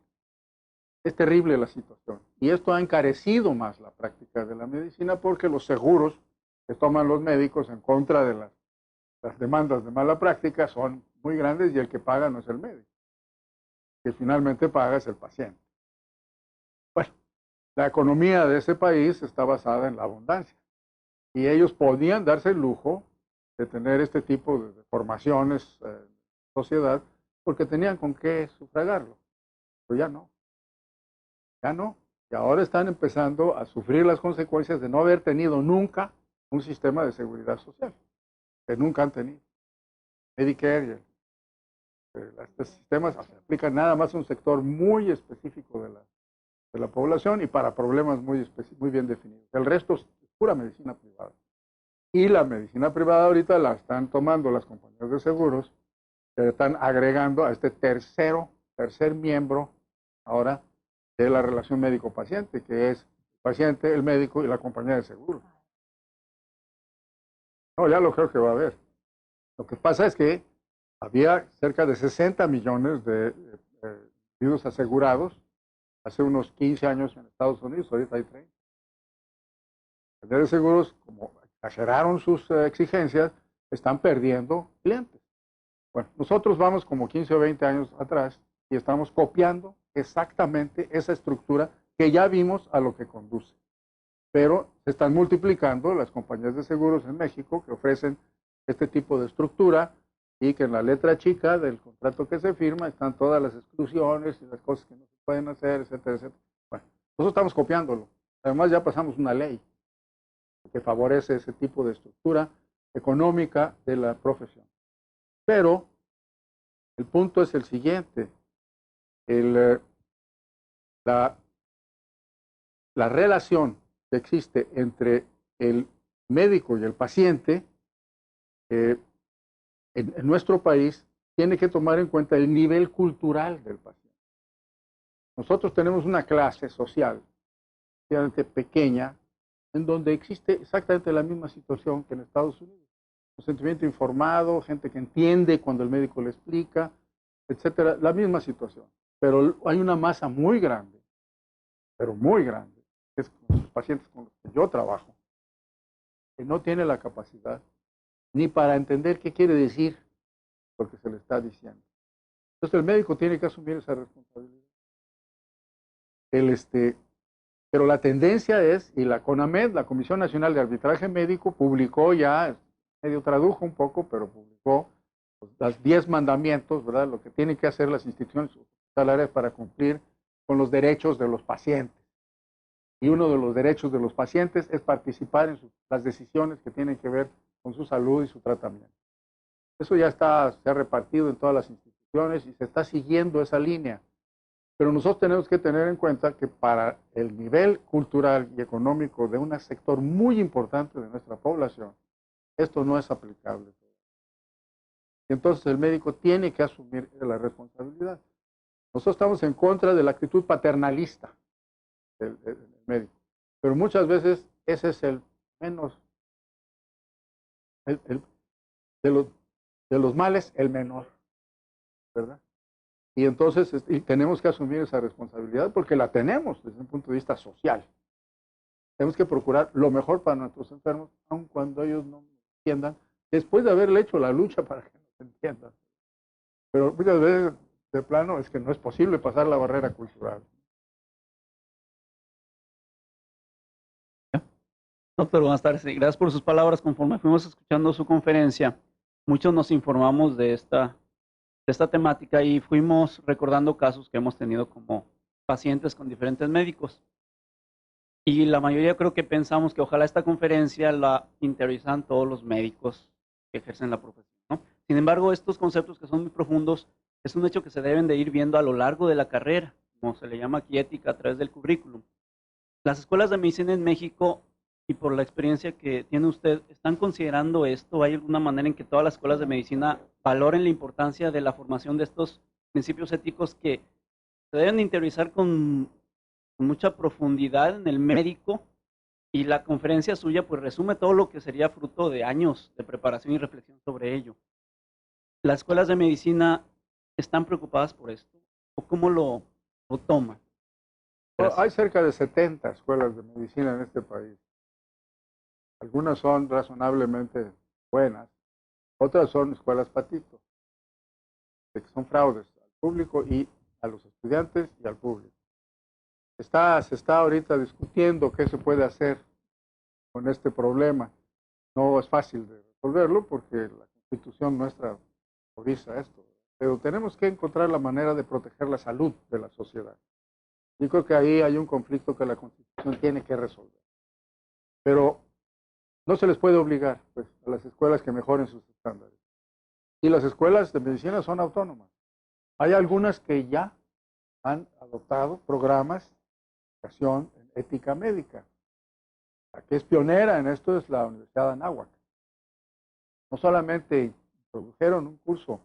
Es terrible la situación. Y esto ha encarecido más la práctica de la medicina, porque los seguros que toman los médicos en contra de las demandas de mala práctica son muy grandes, y el que paga no es el médico. El que finalmente paga es el paciente. Bueno, la economía de ese país está basada en la abundancia. Y ellos podían darse el lujo de tener este tipo de formaciones en la sociedad, porque tenían con qué sufragarlo. Pero ya no. Ya no. Y ahora están empezando a sufrir las consecuencias de no haber tenido nunca un sistema de seguridad social, que nunca han tenido. Medicare y estos sistemas se aplican nada más a un sector muy específico de la población y para problemas muy bien definidos. El resto es pura medicina privada. Y la medicina privada ahorita la están tomando las compañías de seguros, que están agregando a este tercer miembro ahora de la relación médico-paciente, que es el paciente, el médico y la compañía de seguros. No, ya lo creo que va a haber. Lo que pasa es que había cerca de 60 millones de individuos asegurados hace unos 15 años en Estados Unidos, ahorita hay 30. Las compañías de seguros, como exageraron sus exigencias, están perdiendo clientes. Bueno, nosotros vamos como 15 o 20 años atrás y estamos copiando exactamente esa estructura que ya vimos a lo que conduce. Pero se están multiplicando las compañías de seguros en México que ofrecen este tipo de estructura, y que en la letra chica del contrato que se firma están todas las exclusiones y las cosas que no se pueden hacer, etcétera, etcétera. Bueno, nosotros estamos copiándolo. Además, ya pasamos una ley que favorece ese tipo de estructura económica de la profesión. Pero el punto es el siguiente. La relación que existe entre el médico y el paciente en nuestro país tiene que tomar en cuenta el nivel cultural del paciente. Nosotros tenemos una clase social relativamente pequeña en donde existe exactamente la misma situación que en Estados Unidos. Un sentimiento informado, gente que entiende cuando el médico le explica, etcétera, la misma situación. Pero hay una masa muy grande, pero muy grande, que es con los pacientes con los que yo trabajo, que no tiene la capacidad ni para entender qué quiere decir lo que se le está diciendo. Entonces el médico tiene que asumir esa responsabilidad. Pero la tendencia es, y la CONAMED, la Comisión Nacional de Arbitraje Médico, publicó ya, medio tradujo un poco, pero publicó los 10 mandamientos, ¿verdad? Lo que tienen que hacer las instituciones hospitalarias para cumplir con los derechos de los pacientes. Y uno de los derechos de los pacientes es participar en las decisiones que tienen que ver con su salud y su tratamiento. Eso ya se ha repartido en todas las instituciones y se está siguiendo esa línea. Pero nosotros tenemos que tener en cuenta que para el nivel cultural y económico de un sector muy importante de nuestra población, esto no es aplicable. Y entonces el médico tiene que asumir la responsabilidad. Nosotros estamos en contra de la actitud paternalista del médico, pero muchas veces ese es el menos, de los males, el menor, ¿verdad? Y entonces tenemos que asumir esa responsabilidad porque la tenemos desde un punto de vista social. Tenemos que procurar lo mejor para nuestros enfermos, aun cuando ellos no entiendan, después de haberle hecho la lucha para que nos entiendan. Pero muchas veces, de plano, es que no es posible pasar la barrera cultural. Doctor, buenas tardes. Gracias por sus palabras. Conforme fuimos escuchando su conferencia, muchos nos informamos de esta temática y fuimos recordando casos que hemos tenido como pacientes con diferentes médicos. Y la mayoría creo que pensamos que ojalá esta conferencia la interiorizan todos los médicos que ejercen la profesión, ¿no? Sin embargo, estos conceptos que son muy profundos, es un hecho que se deben de ir viendo a lo largo de la carrera, como se le llama aquí ética a través del currículum. Las escuelas de medicina en México, y por la experiencia que tiene usted, ¿están considerando esto? ¿Hay alguna manera en que todas las escuelas de medicina valoren la importancia de la formación de estos principios éticos que se deben interiorizar con mucha profundidad en el médico? Y la conferencia suya pues resume todo lo que sería fruto de años de preparación y reflexión sobre ello. ¿Las escuelas de medicina están preocupadas por esto? ¿O cómo lo toman? Hay cerca de 70 escuelas de medicina en este país. Algunas son razonablemente buenas, otras son escuelas patito, que son fraudes al público y a los estudiantes y al público. Se está ahorita discutiendo qué se puede hacer con este problema. No es fácil de resolverlo porque la Constitución nuestra autoriza esto, pero tenemos que encontrar la manera de proteger la salud de la sociedad. Yo creo que ahí hay un conflicto que la Constitución tiene que resolver. Pero no se les puede obligar pues, a las escuelas que mejoren sus estándares. Y las escuelas de medicina son autónomas. Hay algunas que ya han adoptado programas de educación en ética médica. La que es pionera en esto es la Universidad de Anáhuac. No solamente introdujeron un curso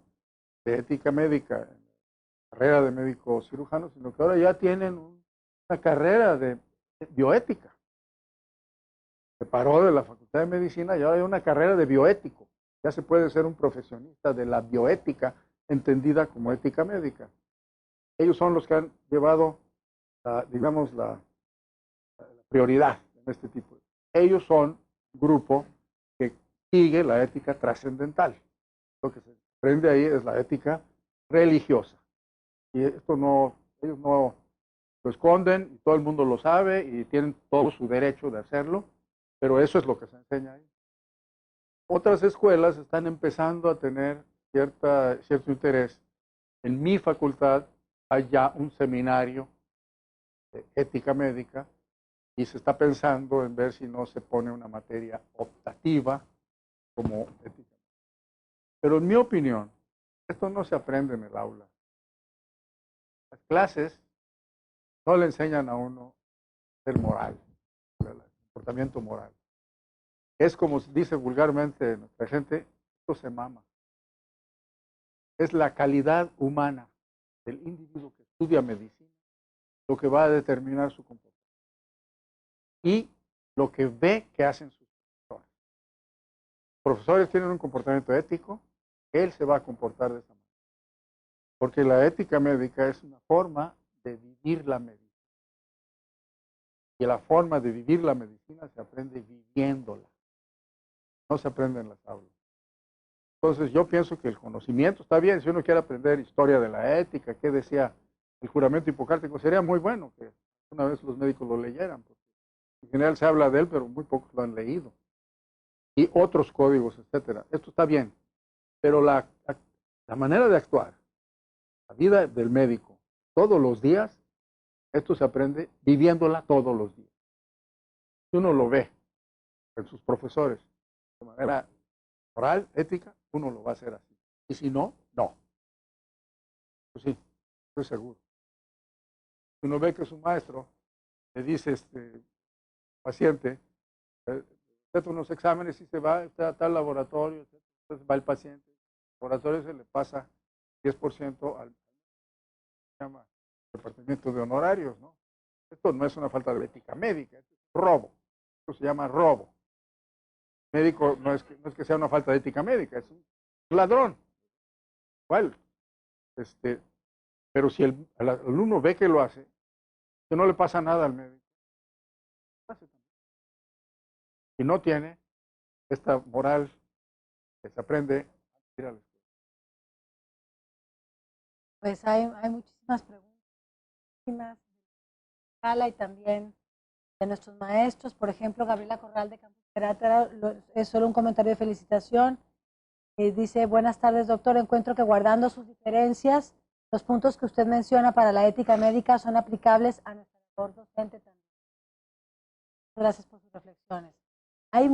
de ética médica en la carrera de médico cirujano, sino que ahora ya tienen una carrera de bioética. Se paró de la Facultad de Medicina y ahora hay una carrera de bioético. Ya se puede ser un profesionista de la bioética, entendida como ética médica. Ellos son los que han llevado, digamos, la prioridad en este tipo. Ellos son un grupo que sigue la ética trascendental. Lo que se aprende ahí es la ética religiosa. Y esto no, ellos no lo esconden, y todo el mundo lo sabe y tienen todo su derecho de hacerlo, pero eso es lo que se enseña ahí. Otras escuelas están empezando a tener cierto interés. En mi facultad hay ya un seminario de ética médica y se está pensando en ver si no se pone una materia optativa como ética. Pero en mi opinión, esto no se aprende en el aula. Las clases no le enseñan a uno el moral, el comportamiento moral. Es como se dice vulgarmente nuestra gente, esto se mama. es la calidad humana del individuo que estudia medicina lo que va a determinar su comportamiento y lo que ve que hacen sus profesores. Los profesores tienen un comportamiento ético, él se va a comportar de esa manera. Porque la ética médica es una forma de vivir la medicina. Y la forma de vivir la medicina se aprende viviéndola. No se aprende en las aulas. Entonces yo pienso que el conocimiento está bien. Si uno quiere aprender historia de la ética, qué decía el juramento hipocrático, sería muy bueno que una vez los médicos lo leyeran. Porque en general se habla de él, pero muy pocos lo han leído. Y otros códigos, etcétera. Esto está bien. Pero la manera de actuar, la vida del médico, todos los días, esto se aprende viviéndola todos los días. Si uno lo ve en sus profesores de manera moral, ética, uno lo va a hacer así. Y si no, no. Pues sí, estoy seguro. Si uno ve que su maestro le dice paciente, usted unos exámenes y se va a tal laboratorio, entonces va el paciente, el laboratorio se le pasa 10% al se llama departamento de honorarios, ¿no? Esto no es una falta de ética médica, esto es robo. Esto se llama robo. Médico no es que sea una falta de ética médica, es un ladrón. Igual. Pero si el alumno ve que lo hace, que no le pasa nada al médico, y no tiene esta moral que se aprende a ir a la escuela. Pues hay muchísimas preguntas y también de nuestros maestros. Por ejemplo, Gabriela Corral de Campus Querétaro es solo un comentario de felicitación. Dice, buenas tardes, doctor. Encuentro que guardando sus diferencias, los puntos que usted menciona para la ética médica son aplicables a nuestra labor docente también. Gracias por sus reflexiones. Hay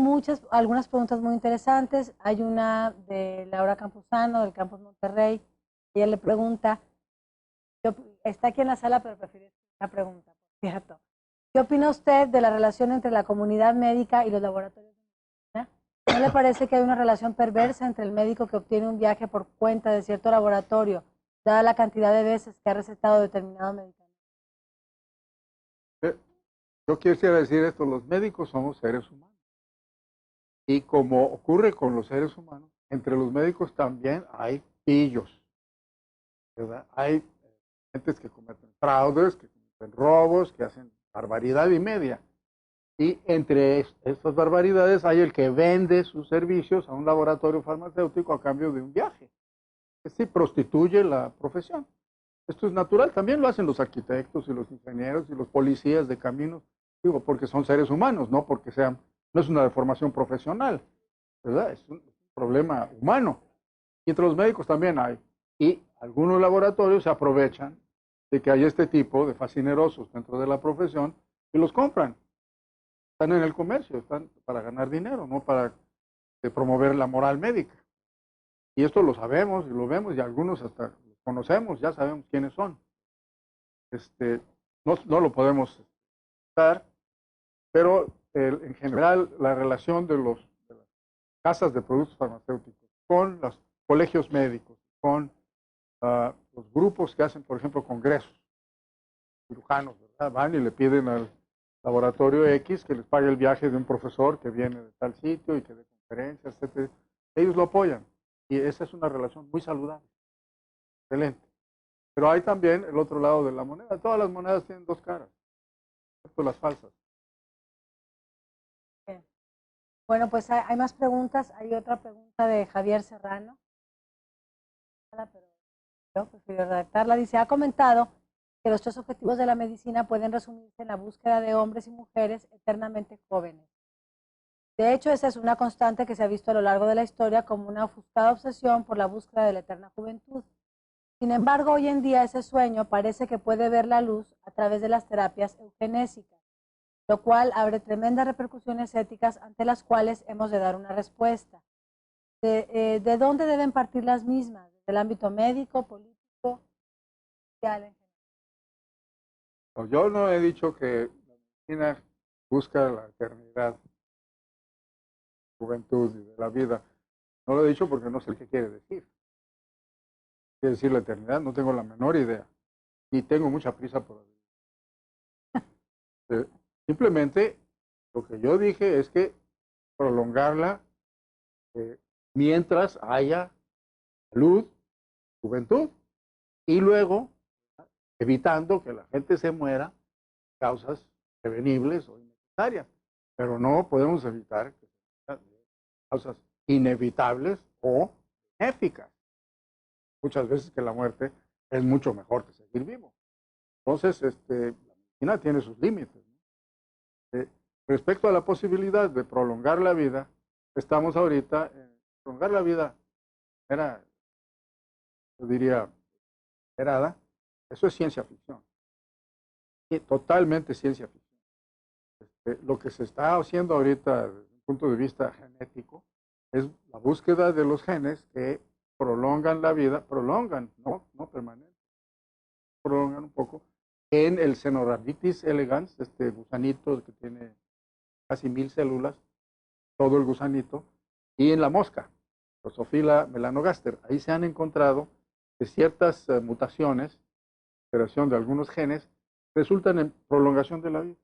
algunas preguntas muy interesantes. Hay una de Laura Campuzano, del Campus Monterrey. Ella le pregunta, está aquí en la sala, pero prefiero la pregunta, por cierto. ¿Qué opina usted de la relación entre la comunidad médica y los laboratorios de medicina? ¿No le parece que hay una relación perversa entre el médico que obtiene un viaje por cuenta de cierto laboratorio, dada la cantidad de veces que ha recetado determinado medicamento? Yo quisiera decir esto, los médicos somos seres humanos. Y como ocurre con los seres humanos, entre los médicos también hay pillos, ¿verdad? Hay gentes que cometen fraudes, que cometen robos, que hacen barbaridad y media. Y entre estas barbaridades hay el que vende sus servicios a un laboratorio farmacéutico a cambio de un viaje. Que sí prostituye la profesión. Esto es natural, también lo hacen los arquitectos y los ingenieros y los policías de caminos, digo, porque son seres humanos, no porque sean, no es una deformación profesional, ¿verdad? Es un problema humano. Y entre los médicos también hay. Y algunos laboratorios se aprovechan de que hay este tipo de fascinerosos dentro de la profesión y los compran. Están en el comercio, están para ganar dinero, no para promover la moral médica. Y esto lo sabemos y lo vemos y algunos hasta los conocemos, ya sabemos quiénes son. No lo podemos dar, pero en general la relación de las casas de productos farmacéuticos con los colegios médicos, con los grupos que hacen, por ejemplo, congresos, cirujanos, ¿verdad? Van y le piden al laboratorio X que les pague el viaje de un profesor que viene de tal sitio y que dé conferencias, etc. Ellos lo apoyan y esa es una relación muy saludable, excelente. Pero hay también el otro lado de la moneda. Todas las monedas tienen dos caras, excepto las falsas. Bien. Bueno, pues hay más preguntas. Hay otra pregunta de Javier Serrano, pero yo prefiero redactarla. Dice, ha comentado que los 3 objetivos de la medicina pueden resumirse en la búsqueda de hombres y mujeres eternamente jóvenes. De hecho, esa es una constante que se ha visto a lo largo de la historia como una ofuscada obsesión por la búsqueda de la eterna juventud. Sin embargo, hoy en día ese sueño parece que puede ver la luz a través de las terapias eugenésicas, lo cual abre tremendas repercusiones éticas ante las cuales hemos de dar una respuesta. ¿De dónde deben partir las mismas? ¿Del ámbito médico, político, social? Yo no he dicho que la medicina busca la eternidad, juventud y de la vida. No lo he dicho porque no sé qué quiere decir. quiere decir la eternidad, no tengo la menor idea. Ni tengo mucha prisa por vivir. Simplemente lo que yo dije es que prolongarla mientras haya salud, juventud, y luego evitando que la gente se muera por causas prevenibles o innecesarias. Pero no podemos evitar que sean causas inevitables o benéficas. Muchas veces que la muerte es mucho mejor que seguir vivo. Entonces, la medicina tiene sus límites, ¿no? Respecto a la posibilidad de prolongar la vida, estamos ahorita, prolongar la vida era, yo diría, esperada, eso es ciencia ficción. Y totalmente ciencia ficción. Lo que se está haciendo ahorita desde un punto de vista genético es la búsqueda de los genes que prolongan la vida, prolongan, no permanente, prolongan un poco, en el Cenorhabditis elegans, este gusanito que tiene casi 1000 células, todo el gusanito, y en la mosca, Drosophila melanogaster. Ahí se han encontrado que ciertas mutaciones, alteración de algunos genes, resultan en prolongación de la vida.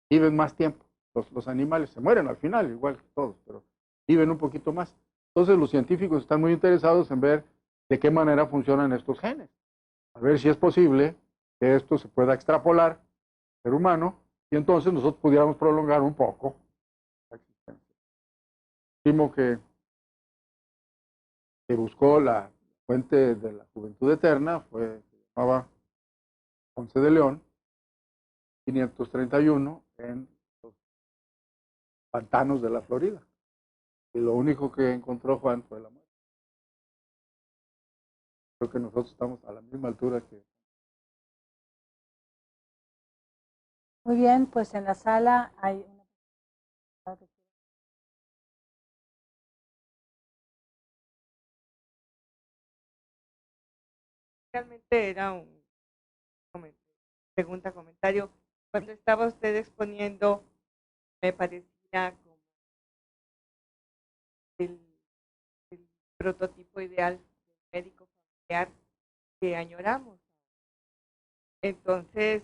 Viven más tiempo. Los animales se mueren al final, igual que todos, pero viven un poquito más. Entonces los científicos están muy interesados en ver de qué manera funcionan estos genes. A ver si es posible que esto se pueda extrapolar al ser humano y entonces nosotros pudiéramos prolongar un poco la existencia. El último que buscó la fuente de la juventud eterna se llamaba Ponce de León, 531, en los pantanos de la Florida. Y lo único que encontró Juan fue la muerte. Creo que nosotros estamos a la misma altura que... Muy bien, pues en la sala hay una... Realmente era un comentario. Cuando estaba usted exponiendo, me parecía como el prototipo ideal del médico familiar que añoramos. Entonces,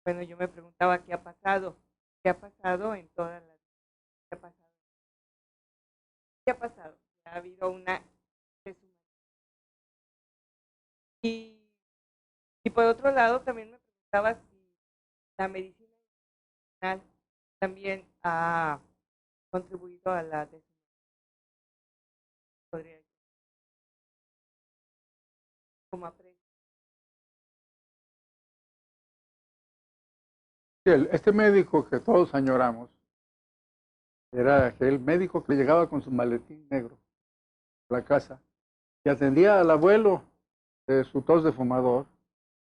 bueno, yo me preguntaba qué ha pasado en todas las... ¿Qué ha pasado? ¿Qué ha pasado? Ha habido una... Y por otro lado, también me preguntaba si la medicina internacional también ha contribuido a la deshumanización. Como aprecio. Este médico que todos añoramos era aquel médico que llegaba con su maletín negro a la casa y atendía al abuelo de su tos de fumador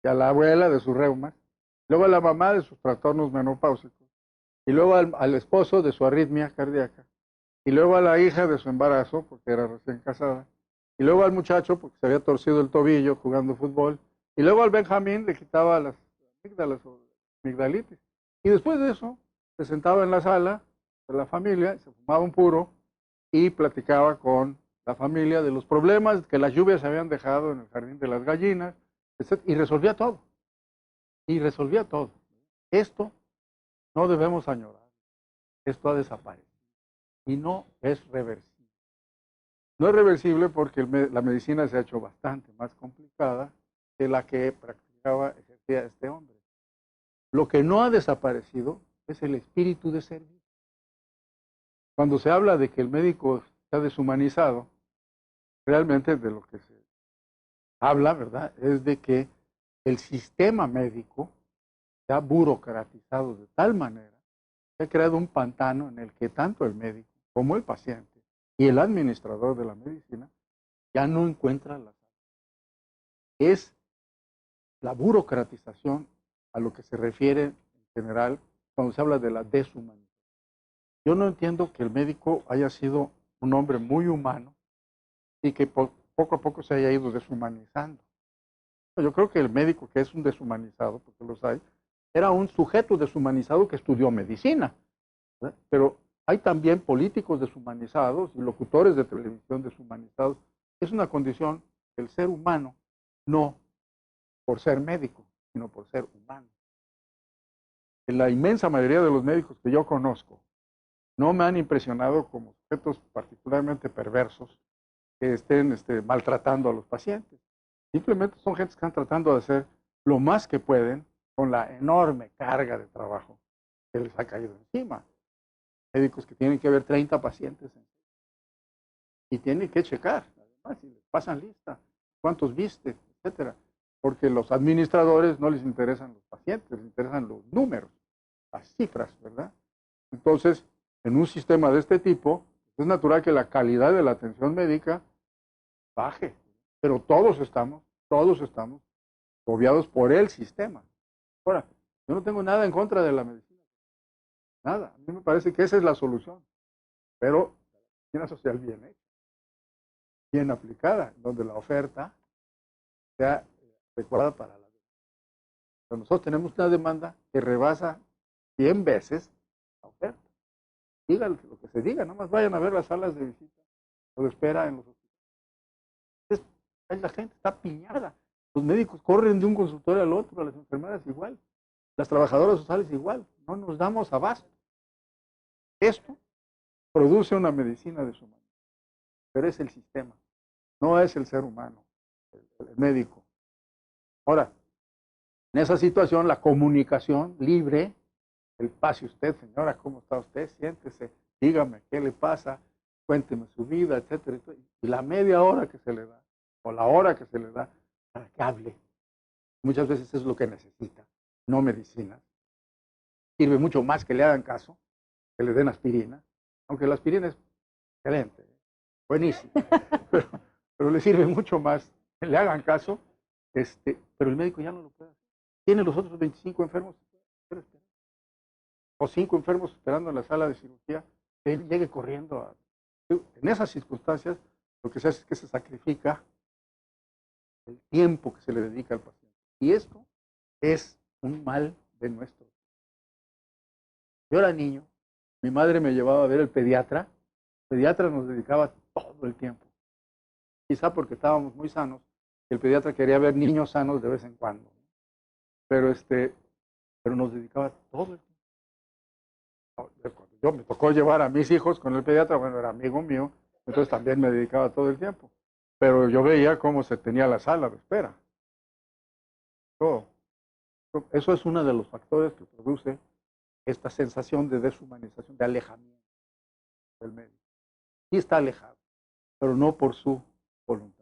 y a la abuela de sus reumas, luego a la mamá de sus trastornos menopáusicos, y luego al esposo de su arritmia cardíaca, y luego a la hija de su embarazo, porque era recién casada, y luego al muchacho, porque se había torcido el tobillo jugando fútbol, y luego al Benjamín le quitaba las amígdalas o amigdalitis. Y después de eso, se sentaba en la sala de la familia, se fumaba un puro y platicaba con la familia de los problemas que las lluvias habían dejado en el jardín de las gallinas, etc. Y resolvía todo. Y resolvía todo. Esto no debemos añorar. Esto ha desaparecido. Y no es reversible. No es reversible porque la medicina se ha hecho bastante más complicada que la que ejercía este hombre. Lo que no ha desaparecido es el espíritu de servicio. Cuando se habla de que el médico está deshumanizado, realmente de lo que se habla, ¿verdad?, es de que el sistema médico se ha burocratizado de tal manera que ha creado un pantano en el que tanto el médico como el paciente y el administrador de la medicina ya no encuentran la salud. Es la burocratización a lo que se refiere en general cuando se habla de la deshumanización. Yo no entiendo que el médico haya sido un hombre muy humano y que poco a poco se haya ido deshumanizando. Yo creo que el médico que es un deshumanizado, porque los hay, era un sujeto deshumanizado que estudió medicina, ¿verdad? Pero hay también políticos deshumanizados y locutores de televisión deshumanizados. Es una condición el ser humano, no por ser médico, sino por ser humano. En la inmensa mayoría de los médicos que yo conozco, no me han impresionado como sujetos particularmente perversos que estén maltratando a los pacientes. Simplemente son gentes que están tratando de hacer lo más que pueden con la enorme carga de trabajo que les ha caído encima. Médicos que tienen que ver 30 pacientes y tienen que checar, además, si les pasan lista, cuántos viste, etcétera. Porque los administradores no les interesan los pacientes, les interesan los números, las cifras, ¿verdad? Entonces, en un sistema de este tipo, es natural que la calidad de la atención médica baje, pero todos estamos obviados por el sistema. Ahora, yo no tengo nada en contra de la medicina, nada. A mí me parece que esa es la solución, pero la medicina social bien hecha, bien aplicada, donde la oferta sea adecuada para la demanda. Pero nosotros tenemos una demanda que rebasa 100 veces la oferta. Digan lo que se diga, nomás vayan a ver las salas de visita o de espera en los hospitales. La gente está piñada. Los médicos corren de un consultorio al otro, las enfermeras igual, las trabajadoras sociales igual. No nos damos abasto. Esto produce una medicina deshumana, pero es el sistema, no es el ser humano, el médico. Ahora, en esa situación, la comunicación libre, el pase usted, señora, ¿cómo está usted? Siéntese, dígame qué le pasa, cuénteme su vida, etcétera, etcétera. Y la media hora que se le da, o la hora que se le da, para que hable. Muchas veces es lo que necesita, no medicina. Sirve mucho más que le hagan caso, que le den aspirina, aunque la aspirina es excelente, buenísima, pero le sirve mucho más que le hagan caso, pero el médico ya no lo puede hacer. Tiene los otros 25 enfermos, o 5 enfermos esperando en la sala de cirugía, que él llegue corriendo. En esas circunstancias, lo que se hace es que se sacrifica el tiempo que se le dedica al paciente. Y esto es un mal de nuestro. Yo era niño, mi madre me llevaba a ver el pediatra nos dedicaba todo el tiempo. Quizá porque estábamos muy sanos, el pediatra quería ver niños sanos de vez en cuando. Pero, pero nos dedicaba todo el tiempo. Cuando yo me tocó llevar a mis hijos con el pediatra, bueno, era amigo mío, entonces también me dedicaba todo el tiempo. Pero yo veía cómo se tenía la sala de espera. Todo. Eso es uno de los factores que produce esta sensación de deshumanización, de alejamiento del médico. Sí está alejado, pero no por su voluntad.